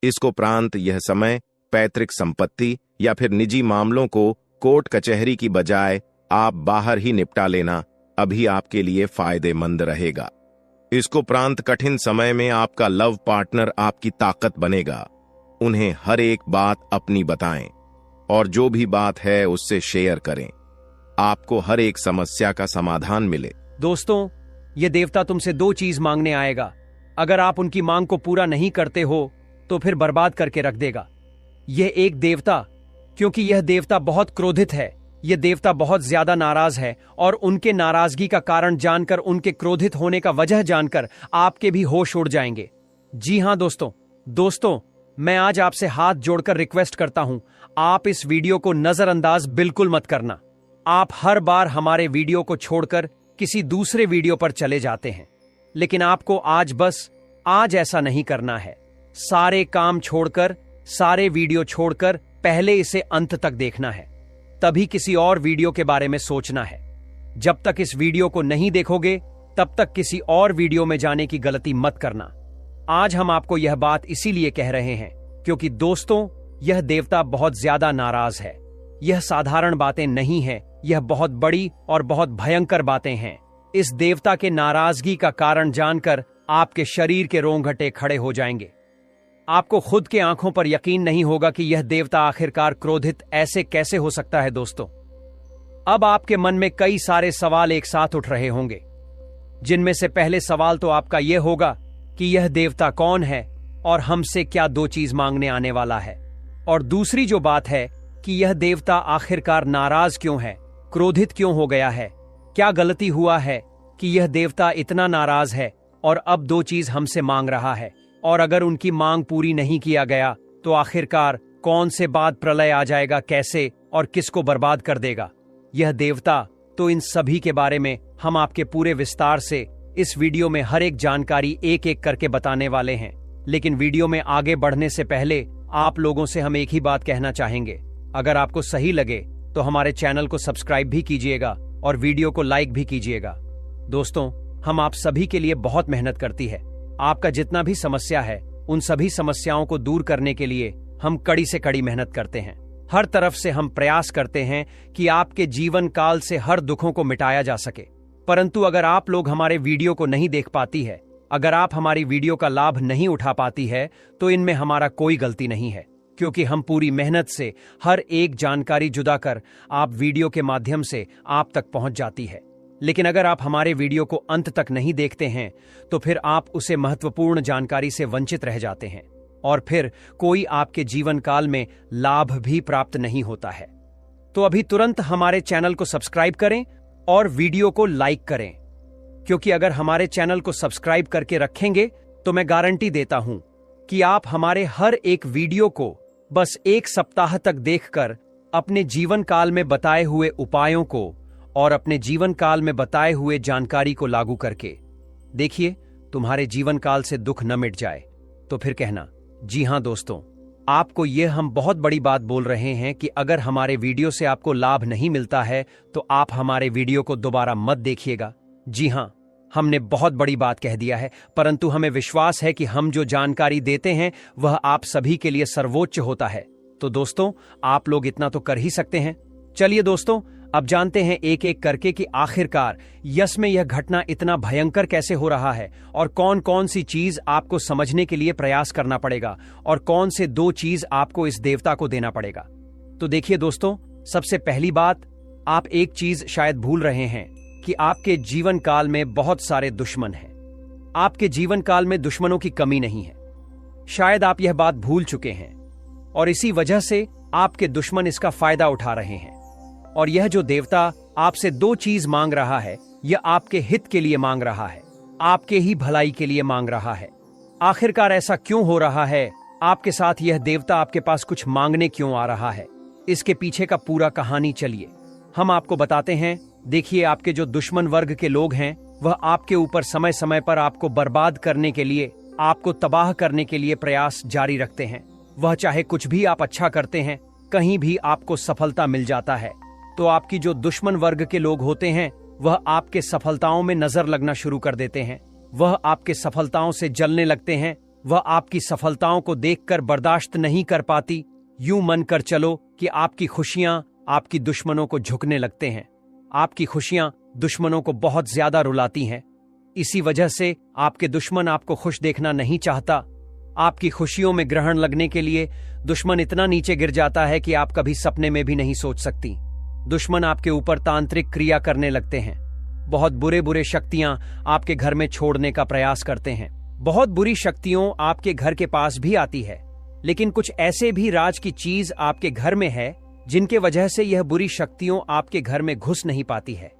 इसको यह समय पैतृक संपत्ति या फिर निजी मामलों को कोर्ट कचहरी की बजाय आप बाहर ही निपटा लेना अभी आपके लिए फायदेमंद रहेगा। इसको कठिन समय में आपका लव पार्टनर आपकी ताकत बनेगा। उन्हें हर एक बात अपनी बताएं और जो भी बात है उससे शेयर करें, आपको हर एक समस्या का समाधान मिले। दोस्तों, ये देवता तुमसे 2 चीज मांगने आएगा। अगर आप उनकी मांग को पूरा नहीं करते हो तो फिर बर्बाद करके रख देगा। यह एक देवता, क्योंकि यह देवता बहुत क्रोधित है, यह देवता बहुत ज्यादा नाराज है और उनके नाराजगी का कारण जानकर, उनके क्रोधित होने का वजह जानकर आपके भी होश उड़ जाएंगे। जी हां दोस्तों, मैं आज आपसे हाथ जोड़कर रिक्वेस्ट करता हूं, आप इस वीडियो को नजरअंदाज बिल्कुल मत करना। आप हर बार हमारे वीडियो को छोड़कर किसी दूसरे वीडियो पर चले जाते हैं, लेकिन आपको आज ऐसा नहीं करना है। सारे काम छोड़कर, सारे वीडियो छोड़कर पहले इसे अंत तक देखना है, तभी किसी और वीडियो के बारे में सोचना है। जब तक इस वीडियो को नहीं देखोगे तब तक किसी और वीडियो में जाने की गलती मत करना। आज हम आपको यह बात इसीलिए कह रहे हैं क्योंकि दोस्तों, यह देवता बहुत ज्यादा नाराज है। यह साधारण बातें नहीं हैं, यह बहुत बड़ी और बहुत भयंकर बातें हैं। इस देवता के नाराजगी का कारण जानकर आपके शरीर के रोंगटे खड़े हो जाएंगे। आपको खुद के आंखों पर यकीन नहीं होगा कि यह देवता आखिरकार क्रोधित ऐसे कैसे हो सकता है। दोस्तों, अब आपके मन में कई सारे सवाल एक साथ उठ रहे होंगे, जिनमें से पहले सवाल तो आपका यह होगा कि यह देवता कौन है और हमसे क्या 2 चीज मांगने आने वाला है। और दूसरी जो बात है कि यह देवता आखिरकार नाराज क्यों है, क्रोधित क्यों हो गया है, क्या गलती हुआ है कि यह देवता इतना नाराज है और अब 2 चीज हमसे मांग रहा है। और अगर उनकी मांग पूरी नहीं किया गया तो आखिरकार कौन से बाद प्रलय आ जाएगा, कैसे और किसको बर्बाद कर देगा यह देवता। तो इन सभी के बारे में हम आपके पूरे विस्तार से इस वीडियो में हर एक जानकारी एक एक करके बताने वाले हैं। लेकिन वीडियो में आगे बढ़ने से पहले आप लोगों से हम एक ही बात कहना चाहेंगे, अगर आपको सही लगे तो हमारे चैनल को सब्सक्राइब भी कीजिएगा और वीडियो को लाइक भी कीजिएगा। दोस्तों, हम आप सभी के लिए बहुत मेहनत करती है। आपका जितना भी समस्या है, उन सभी समस्याओं को दूर करने के लिए हम कड़ी से कड़ी मेहनत करते हैं। हर तरफ से हम प्रयास करते हैं कि आपके जीवन काल से हर दुखों को मिटाया जा सके। परंतु अगर आप लोग हमारे वीडियो को नहीं देख पाती है, अगर आप हमारी वीडियो का लाभ नहीं उठा पाती है, तो इनमें हमारा कोई गलती नहीं है, क्योंकि हम पूरी मेहनत से हर एक जानकारी जुदा कर आप वीडियो के माध्यम से आप तक पहुंच जाती है। लेकिन अगर आप हमारे वीडियो को अंत तक नहीं देखते हैं तो फिर आप उसे महत्वपूर्ण जानकारी से वंचित रह जाते हैं और फिर कोई आपके जीवन काल में लाभ भी प्राप्त नहीं होता है। तो अभी तुरंत हमारे चैनल को सब्सक्राइब करें और वीडियो को लाइक करें, क्योंकि अगर हमारे चैनल को सब्सक्राइब करके रखेंगे तो मैं गारंटी देता हूं कि आप हमारे हर एक वीडियो को बस 1 सप्ताह तक देखकर अपने जीवन काल में बताए हुए उपायों को और अपने जीवन काल में बताए हुए जानकारी को लागू करके देखिए, तुम्हारे जीवन काल से दुख न मिट जाए तो फिर कहना। जी हां दोस्तों, आपको यह हम बहुत बड़ी बात बोल रहे हैं कि अगर हमारे वीडियो से आपको लाभ नहीं मिलता है तो आप हमारे वीडियो को दोबारा मत देखिएगा। जी हां, हमने बहुत बड़ी बात कह दिया है, परंतु हमें विश्वास है कि हम जो जानकारी देते हैं वह आप सभी के लिए सर्वोच्च होता है। तो दोस्तों, आप लोग इतना तो कर ही सकते हैं। चलिए दोस्तों, अब जानते हैं एक एक करके कि आखिरकार यस में यह घटना इतना भयंकर कैसे हो रहा है और कौन कौन सी चीज आपको समझने के लिए प्रयास करना पड़ेगा और कौन से 2 चीज आपको इस देवता को देना पड़ेगा। तो देखिए दोस्तों, सबसे पहली बात, आप एक चीज शायद भूल रहे हैं कि आपके जीवन काल में बहुत सारे दुश्मन हैं। आपके जीवन काल में दुश्मनों की कमी नहीं है। शायद आप यह बात भूल चुके हैं और इसी वजह से आपके दुश्मन इसका फायदा उठा रहे हैं। और यह जो देवता आपसे 2 चीज मांग रहा है, यह आपके हित के लिए मांग रहा है, आपके ही भलाई के लिए मांग रहा है। आखिरकार ऐसा क्यों हो रहा है? आपके साथ यह देवता आपके पास कुछ मांगने क्यों आ रहा है? इसके पीछे का पूरा कहानी चलिए हम आपको बताते हैं। देखिए, आपके जो दुश्मन वर्ग के लोग हैं वह आपके ऊपर समय समय पर आपको बर्बाद करने के लिए आपको तबाह करने के लिए प्रयास जारी रखते हैं। वह चाहे कुछ भी आप अच्छा करते हैं, कहीं भी आपको सफलता मिल जाता है तो आपकी जो दुश्मन वर्ग के लोग होते हैं वह आपके सफलताओं में नजर लगना शुरू कर देते हैं। वह आपके सफलताओं से जलने लगते हैं। वह आपकी सफलताओं को देखकर बर्दाश्त नहीं कर पाती। यूं मन कर चलो कि आपकी खुशियां आपकी दुश्मनों को झुकने लगते हैं। आपकी खुशियां दुश्मनों को बहुत ज्यादा रुलाती हैं। इसी वजह से आपके दुश्मन आपको खुश देखना नहीं चाहता। आपकी खुशियों में ग्रहण लगने के लिए दुश्मन इतना नीचे गिर जाता है कि आप कभी सपने में भी नहीं सोच सकती। दुश्मन आपके ऊपर तांत्रिक क्रिया करने लगते हैं। बहुत बुरे बुरे शक्तियां आपके घर में छोड़ने का प्रयास करते हैं। बहुत बुरी शक्तियों आपके घर के पास भी आती है, लेकिन कुछ ऐसे भी राज की चीज आपके घर में है जिनके वजह से यह बुरी शक्तियों आपके घर में घुस नहीं पाती है।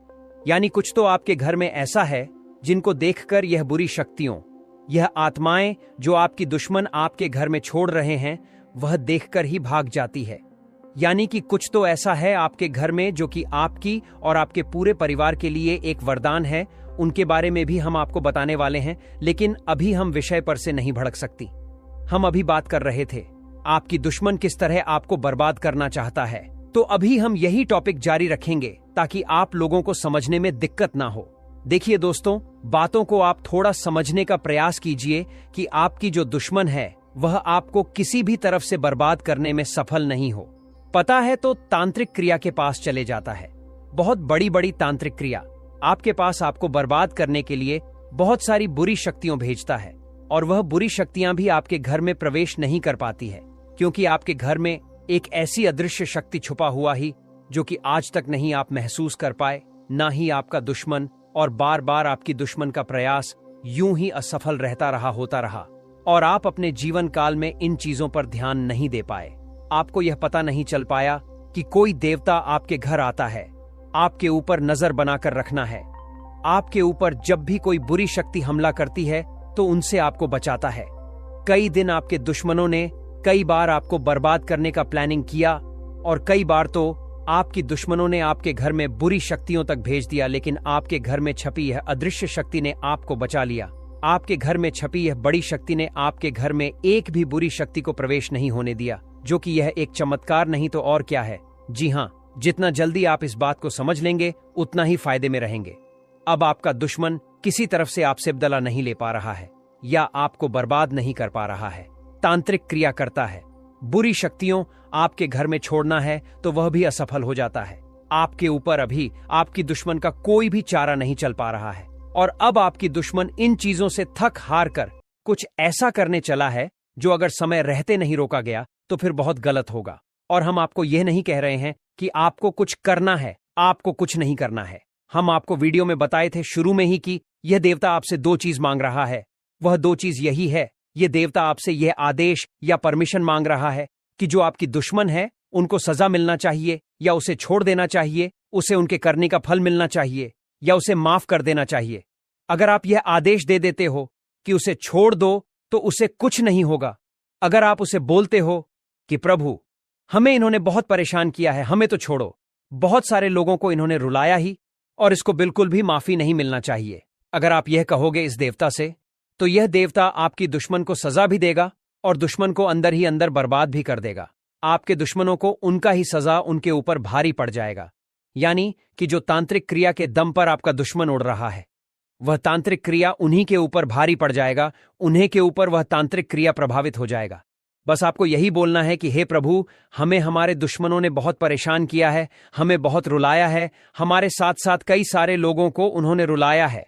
यानी कुछ तो आपके घर में ऐसा है जिनको देखकर यह बुरी शक्तियों, यह आत्माएं जो आपकी दुश्मन आपके घर में छोड़ रहे हैं, वह देखकर ही भाग जाती है। यानी कि कुछ तो ऐसा है आपके घर में जो कि आपकी और आपके पूरे परिवार के लिए एक वरदान है। उनके बारे में भी हम आपको बताने वाले हैं, लेकिन अभी हम विषय पर से नहीं भड़क सकती। हम अभी बात कर रहे थे आपकी दुश्मन किस तरह आपको बर्बाद करना चाहता है, तो अभी हम यही टॉपिक जारी रखेंगे ताकि आप लोगों को समझने में दिक्कत ना हो। देखिए दोस्तों, बातों को आप थोड़ा समझने का प्रयास कीजिए कि आपकी जो दुश्मन है वह आपको किसी भी तरफ से बर्बाद करने में सफल नहीं हो। पता है तो तांत्रिक क्रिया के पास चले जाता है। बहुत बड़ी बड़ी तांत्रिक क्रिया आपके पास आपको बर्बाद करने के लिए बहुत सारी बुरी शक्तियां भेजता है, और वह बुरी शक्तियां भी आपके घर में प्रवेश नहीं कर पाती है, क्योंकि आपके घर में एक ऐसी अदृश्य शक्ति छुपा हुआ ही जो कि आज तक नहीं आप महसूस कर पाए, ना ही आपका दुश्मन, और बार बार आपकी दुश्मन का प्रयास यूं ही असफल होता रहा और आप अपने जीवन काल में इन चीजों पर ध्यान नहीं दे पाए। आपको यह पता नहीं चल पाया कि कोई देवता आपके घर आता है, आपके ऊपर नजर बनाकर रखना है। आपके ऊपर जब भी कोई बुरी शक्ति हमला करती है तो उनसे आपको बचाता है। कई दिन आपके दुश्मनों ने कई बार आपको बर्बाद करने का प्लानिंग किया, और कई बार तो आपकी दुश्मनों ने आपके घर में बुरी शक्तियों तक भेज दिया, लेकिन आपके घर में छपी यह अदृश्य शक्ति ने आपको बचा लिया। आपके घर में छपी यह बड़ी शक्ति ने आपके घर में एक भी बुरी शक्ति को प्रवेश नहीं होने दिया, जो कि यह एक चमत्कार नहीं तो और क्या है। जी हाँ, जितना जल्दी आप इस बात को समझ लेंगे उतना ही फायदे में रहेंगे। अब आपका दुश्मन किसी तरफ से आपसे बदला नहीं ले पा रहा है या आपको बर्बाद नहीं कर पा रहा है। तांत्रिक क्रिया करता है। बुरी शक्तियों आपके घर में छोड़ना है तो वह भी असफल हो जाता है। आपके ऊपर अभी आपकी दुश्मन का कोई भी चारा नहीं चल पा रहा है, और अब आपकी दुश्मन इन चीजों से थक हार कर कुछ ऐसा करने चला है जो अगर समय रहते नहीं रोका गया तो फिर बहुत गलत होगा। और हम आपको यह नहीं कह रहे हैं कि आपको कुछ करना है, आपको कुछ नहीं करना है। हम आपको वीडियो में बताए थे शुरू में ही कि यह देवता आपसे दो चीज मांग रहा है। वह दो चीज यही है, यह देवता आपसे यह आदेश या परमिशन मांग रहा है कि जो आपकी दुश्मन है उनको सजा मिलना चाहिए, या उसे छोड़ देना चाहिए, उसे उनके करने का फल मिलना चाहिए, या उसे माफ कर देना चाहिए। अगर आप यह आदेश दे देते हो कि उसे छोड़ दो तो उसे कुछ नहीं होगा। अगर आप उसे बोलते हो कि प्रभु, हमें इन्होंने बहुत परेशान किया है, हमें तो छोड़ो, बहुत सारे लोगों को इन्होंने रुलाया ही और इसको बिल्कुल भी माफी नहीं मिलना चाहिए, अगर आप यह कहोगे इस देवता से, तो यह देवता आपकी दुश्मन को सजा भी देगा और दुश्मन को अंदर ही अंदर बर्बाद भी कर देगा। आपके दुश्मनों को उनका ही सजा उनके ऊपर भारी पड़ जाएगा। यानी कि जो तांत्रिक क्रिया के दम पर आपका दुश्मन उड़ रहा है, वह तांत्रिक क्रिया उन्हीं के ऊपर भारी पड़ जाएगा, उन्हीं के ऊपर वह तांत्रिक क्रिया प्रभावित हो जाएगा। बस आपको यही बोलना है कि हे प्रभु, हमें हमारे दुश्मनों ने बहुत परेशान किया है, हमें बहुत रुलाया है, हमारे साथ साथ कई सारे लोगों को उन्होंने रुलाया है।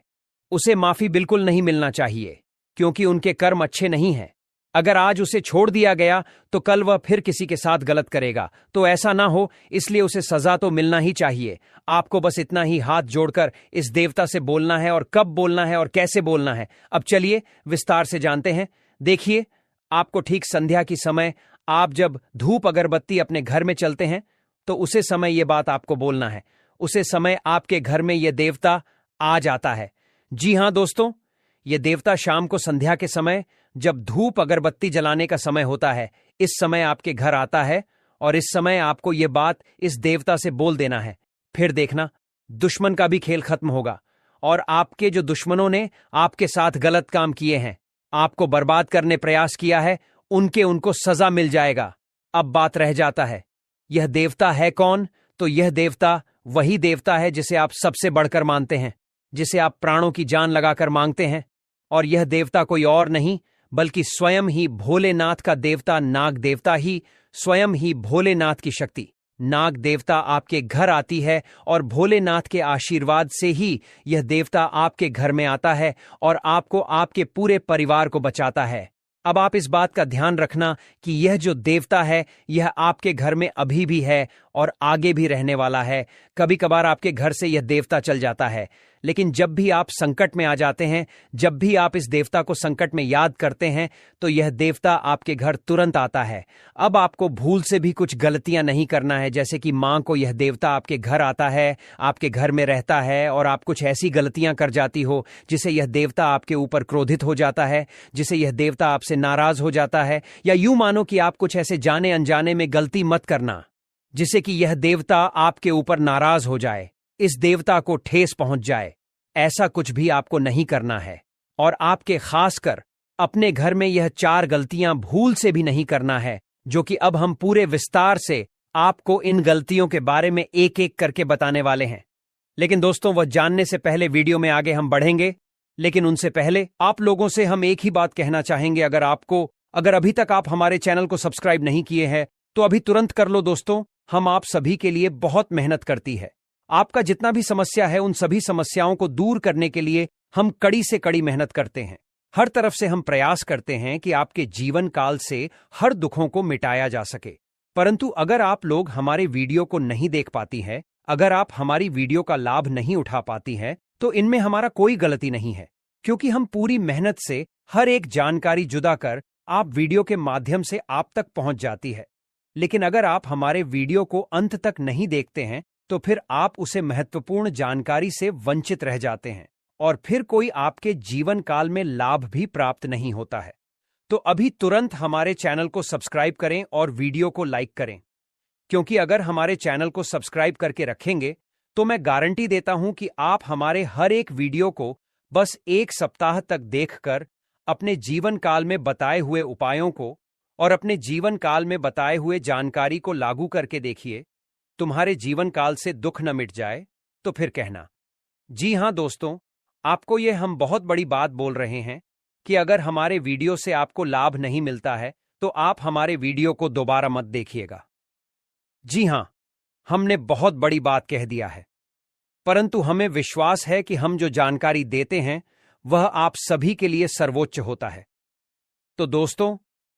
उसे माफी बिल्कुल नहीं मिलना चाहिए, क्योंकि उनके कर्म अच्छे नहीं हैं। अगर आज उसे छोड़ दिया गया तो कल वह फिर किसी के साथ गलत करेगा, तो ऐसा ना हो, इसलिए उसे सजा तो मिलना ही चाहिए। आपको बस इतना ही हाथ जोड़कर इस देवता से बोलना है, और कब बोलना है और कैसे बोलना है अब चलिए विस्तार से जानते हैं। देखिए, आपको ठीक संध्या की समय आप जब धूप अगरबत्ती अपने घर में चलते हैं तो उसे समय ये बात आपको बोलना है। उसे समय आपके घर में यह देवता आ जाता है। जी हां दोस्तों, यह देवता शाम को संध्या के समय जब धूप अगरबत्ती जलाने का समय होता है, इस समय आपके घर आता है, और इस समय आपको यह बात इस देवता से बोल देना है। फिर देखना, दुश्मन का भी खेल खत्म होगा, और आपके जो दुश्मनों ने आपके साथ गलत काम किए हैं, आपको बर्बाद करने प्रयास किया है, उनको सजा मिल जाएगा। अब बात रह जाता है, यह देवता है कौन? तो यह देवता वही देवता है जिसे आप सबसे बढ़कर मानते हैं, जिसे आप प्राणों की जान लगाकर मांगते हैं। और यह देवता कोई और नहीं बल्कि स्वयं ही भोलेनाथ का देवता नाग देवता ही, स्वयं ही भोलेनाथ की शक्ति। नाग देवता आपके घर आती है और भोलेनाथ के आशीर्वाद से ही यह देवता आपके घर में आता है और आपको, आपके पूरे परिवार को बचाता है। अब आप इस बात का ध्यान रखना कि यह जो देवता है यह आपके घर में अभी भी है और आगे भी रहने वाला है। कभी कभार आपके घर से यह देवता चल जाता है, लेकिन जब भी आप संकट में आ जाते हैं, जब भी आप इस देवता को संकट में याद करते हैं, तो यह देवता आपके घर तुरंत आता है। अब आपको भूल से भी कुछ गलतियां नहीं करना है, जैसे कि मां को यह देवता आपके घर आता है, आपके घर में रहता है और आप कुछ ऐसी गलतियां कर जाती हो जिसे यह देवता आपके ऊपर क्रोधित हो जाता है, जिसे यह देवता आपसे नाराज हो जाता है। या यूं मानो कि आप कुछ ऐसे जाने अनजाने में गलती मत करना जिससे कि यह देवता आपके ऊपर नाराज हो जाए, इस देवता को ठेस पहुंच जाए। ऐसा कुछ भी आपको नहीं करना है। और आपके खासकर अपने घर में यह 4 गलतियां भूल से भी नहीं करना है, जो कि अब हम पूरे विस्तार से आपको इन गलतियों के बारे में एक एक करके बताने वाले हैं। लेकिन दोस्तों, वह जानने से पहले वीडियो में आगे हम बढ़ेंगे, लेकिन उनसे पहले आप लोगों से हम एक ही बात कहना चाहेंगे। अगर अभी तक आप हमारे चैनल को सब्सक्राइब नहीं किए हैं तो अभी तुरंत कर लो दोस्तों। हम आप सभी के लिए बहुत मेहनत करती है। आपका जितना भी समस्या है उन सभी समस्याओं को दूर करने के लिए हम कड़ी से कड़ी मेहनत करते हैं। हर तरफ से हम प्रयास करते हैं कि आपके जीवन काल से हर दुखों को मिटाया जा सके। परंतु अगर आप लोग हमारे वीडियो को नहीं देख पाती हैं, अगर आप हमारी वीडियो का लाभ नहीं उठा पाती हैं, तो इनमें हमारा कोई गलती नहीं है, क्योंकि हम पूरी मेहनत से हर एक जानकारी जुदा कर आप वीडियो के माध्यम से आप तक पहुंच जाती है। लेकिन अगर आप हमारे वीडियो को अंत तक नहीं देखते हैं तो फिर आप उसे महत्वपूर्ण जानकारी से वंचित रह जाते हैं और फिर कोई आपके जीवन काल में लाभ भी प्राप्त नहीं होता है। तो अभी तुरंत हमारे चैनल को सब्सक्राइब करें और वीडियो को लाइक करें, क्योंकि अगर हमारे चैनल को सब्सक्राइब करके रखेंगे तो मैं गारंटी देता हूं कि आप हमारे हर एक वीडियो को बस 1 सप्ताह तक देखकर अपने जीवन काल में बताए हुए उपायों को और अपने जीवन काल में बताए हुए जानकारी को लागू करके देखिए। तुम्हारे जीवन काल से दुख न मिट जाए तो फिर कहना। जी हां दोस्तों, आपको ये हम बहुत बड़ी बात बोल रहे हैं कि अगर हमारे वीडियो से आपको लाभ नहीं मिलता है तो आप हमारे वीडियो को दोबारा मत देखिएगा। जी हां, हमने बहुत बड़ी बात कह दिया है, परंतु हमें विश्वास है कि हम जो जानकारी देते हैं वह आप सभी के लिए सर्वोच्च होता है। तो दोस्तों,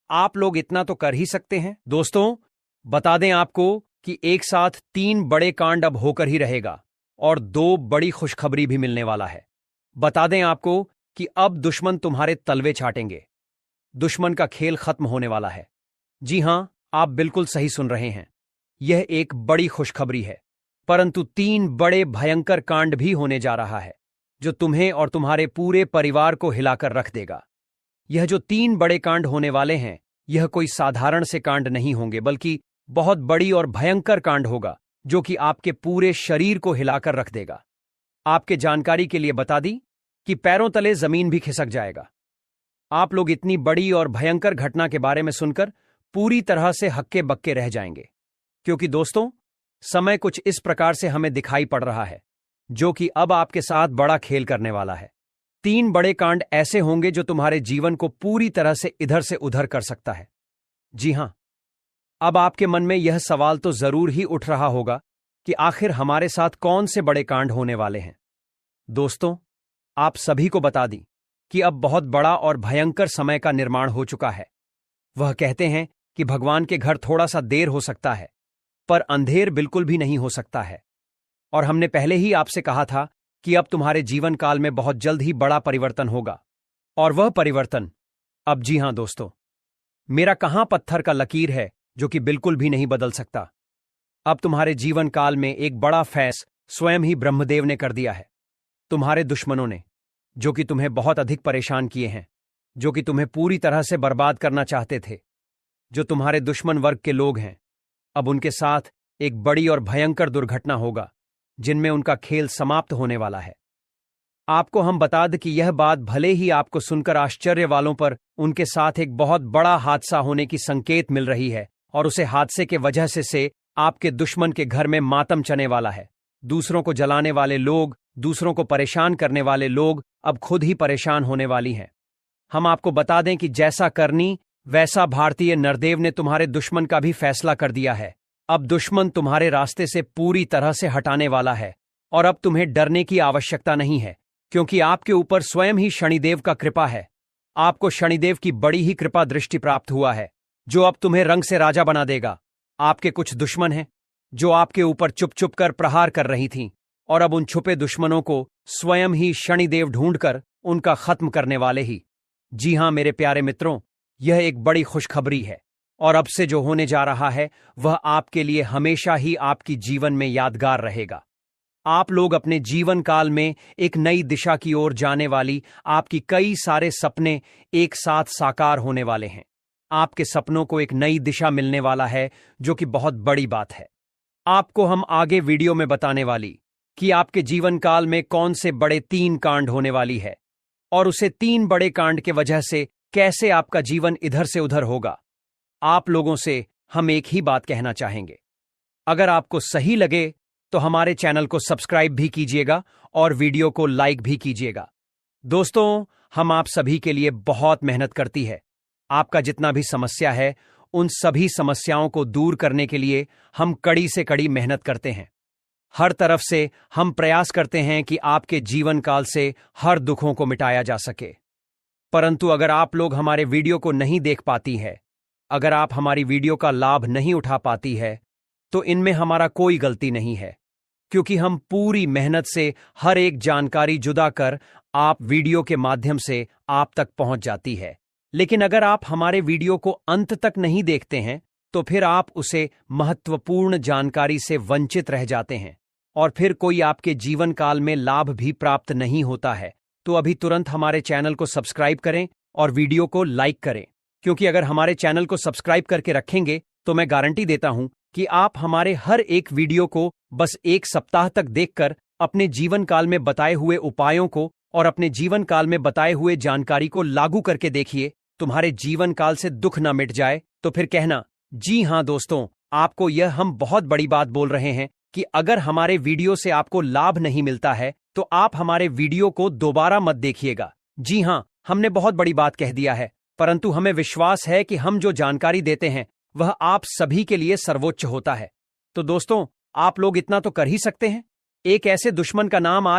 आप लोग इतना तो कर ही सकते हैं। दोस्तों, बता दें आपको कि एक साथ 3 बड़े कांड अब होकर ही रहेगा और 2 बड़ी खुशखबरी भी मिलने वाला है। बता दें आपको कि अब दुश्मन तुम्हारे तलवे छाटेंगे। दुश्मन का खेल खत्म होने वाला है। जी हां, आप बिल्कुल सही सुन रहे हैं। यह एक बड़ी खुशखबरी है, परंतु 3 बड़े भयंकर कांड भी होने जा रहा है जो तुम्हें और तुम्हारे पूरे परिवार को हिलाकर रख देगा। यह जो 3 बड़े कांड होने वाले हैं, यह कोई साधारण से कांड नहीं होंगे, बल्कि बहुत बड़ी और भयंकर कांड होगा जो कि आपके पूरे शरीर को हिलाकर रख देगा। आपके जानकारी के लिए बता दी कि पैरों तले जमीन भी खिसक जाएगा। आप लोग इतनी बड़ी और भयंकर घटना के बारे में सुनकर पूरी तरह से हक्के बक्के रह जाएंगे, क्योंकि दोस्तों, समय कुछ इस प्रकार से हमें दिखाई पड़ रहा है जो कि अब आपके साथ बड़ा खेल करने वाला है। 3 बड़े कांड ऐसे होंगे जो तुम्हारे जीवन को पूरी तरह से इधर से उधर कर सकता है। जी हां, अब आपके मन में यह सवाल तो जरूर ही उठ रहा होगा कि आखिर हमारे साथ कौन से बड़े कांड होने वाले हैं। दोस्तों, आप सभी को बता दी कि अब बहुत बड़ा और भयंकर समय का निर्माण हो चुका है। वह कहते हैं कि भगवान के घर थोड़ा सा देर हो सकता है, पर अंधेर बिल्कुल भी नहीं हो सकता है। और हमने पहले ही आपसे कहा था कि अब तुम्हारे जीवन काल में बहुत जल्द ही बड़ा परिवर्तन होगा। और वह परिवर्तन अब, जी हां दोस्तों, मेरा कहां पत्थर का लकीर है जो कि बिल्कुल भी नहीं बदल सकता। अब तुम्हारे जीवन काल में एक बड़ा फैस स्वयं ही ब्रह्मदेव ने कर दिया है। तुम्हारे दुश्मनों ने, जो कि तुम्हें बहुत अधिक परेशान किए हैं, जो कि तुम्हें पूरी तरह से बर्बाद करना चाहते थे, जो तुम्हारे दुश्मन वर्ग के लोग हैं, अब उनके साथ एक बड़ी और भयंकर दुर्घटना होगा जिनमें उनका खेल समाप्त होने वाला है। आपको हम बता दें कि यह बात भले ही आपको सुनकर आश्चर्य वालों पर उनके साथ एक बहुत बड़ा हादसा होने की संकेत मिल रही है, और उसे हादसे के वजह से आपके दुश्मन के घर में मातम चने वाला है। दूसरों को जलाने वाले लोग, दूसरों को परेशान करने वाले लोग अब खुद ही परेशान होने वाली हैं। हम आपको बता दें कि जैसा करनी वैसा भारतीय नरदेव ने तुम्हारे दुश्मन का भी फैसला कर दिया है। अब दुश्मन तुम्हारे रास्ते से पूरी तरह से हटाने वाला है, और अब तुम्हें डरने की आवश्यकता नहीं है, क्योंकि आपके ऊपर स्वयं ही शनिदेव का कृपा है। आपको शनिदेव की बड़ी ही कृपा दृष्टि प्राप्त हुआ है, जो अब तुम्हें रंग से राजा बना देगा। आपके कुछ दुश्मन हैं जो आपके ऊपर चुप चुप कर प्रहार कर रही थीं, और अब उन छुपे दुश्मनों को स्वयं ही शनिदेव ढूंढकर उनका खत्म करने वाले ही। जी हां मेरे प्यारे मित्रों, यह एक बड़ी खुशखबरी है, और अब से जो होने जा रहा है वह आपके लिए हमेशा ही आपकी जीवन में यादगार रहेगा। आप लोग अपने जीवन काल में एक नई दिशा की ओर जाने वाली आपकी कई सारे सपने एक साथ साकार होने वाले हैं। आपके सपनों को एक नई दिशा मिलने वाला है, जो कि बहुत बड़ी बात है। आपको हम आगे वीडियो में बताने वाली कि आपके जीवन काल में कौन से बड़े 3 कांड होने वाली है, और उसे 3 बड़े कांड के वजह से कैसे आपका जीवन इधर से उधर होगा। आप लोगों से हम एक ही बात कहना चाहेंगे, अगर आपको सही लगे तो हमारे चैनल को सब्सक्राइब भी कीजिएगा और वीडियो को लाइक भी कीजिएगा। दोस्तों, हम आप सभी के लिए बहुत मेहनत करती है। आपका जितना भी समस्या है, उन सभी समस्याओं को दूर करने के लिए हम कड़ी से कड़ी मेहनत करते हैं। हर तरफ से हम प्रयास करते हैं कि आपके जीवन काल से हर दुखों को मिटाया जा सके। परंतु अगर आप लोग हमारे वीडियो को नहीं देख पाती है, अगर आप हमारी वीडियो का लाभ नहीं उठा पाती है, तो इनमें हमारा कोई गलती नहीं है, क्योंकि हम पूरी मेहनत से हर एक जानकारी जुदा कर आप वीडियो के माध्यम से आप तक पहुंच जाती है। लेकिन अगर आप हमारे वीडियो को अंत तक नहीं देखते हैं, तो फिर आप उसे महत्वपूर्ण जानकारी से वंचित रह जाते हैं, और फिर कोई आपके जीवन काल में लाभ भी प्राप्त नहीं होता है। तो अभी तुरंत हमारे चैनल को सब्सक्राइब करें और वीडियो को लाइक करें, क्योंकि अगर हमारे चैनल को सब्सक्राइब करके रखेंगे तो मैं गारंटी देता हूं कि आप हमारे हर एक वीडियो को बस 1 सप्ताह तक देखकर अपने जीवन काल में बताए हुए उपायों को और अपने जीवन काल में बताए हुए जानकारी को लागू करके देखिए। तुम्हारे जीवन काल से दुख ना मिट जाए तो फिर कहना। जी हां दोस्तों, आपको यह हम बहुत बड़ी बात बोल रहे हैं कि अगर हमारे वीडियो से आपको लाभ नहीं मिलता है तो आप हमारे वीडियो को दोबारा मत देखिएगा। जी हां, हमने बहुत बड़ी बात कह दिया है, परंतु हमें विश्वास है कि हम जो जानकारी देते हैं वह आप सभी के लिए सर्वोच्च होता है। तो दोस्तों, आप लोग इतना तो कर ही सकते हैं। एक ऐसे दुश्मन का नाम आज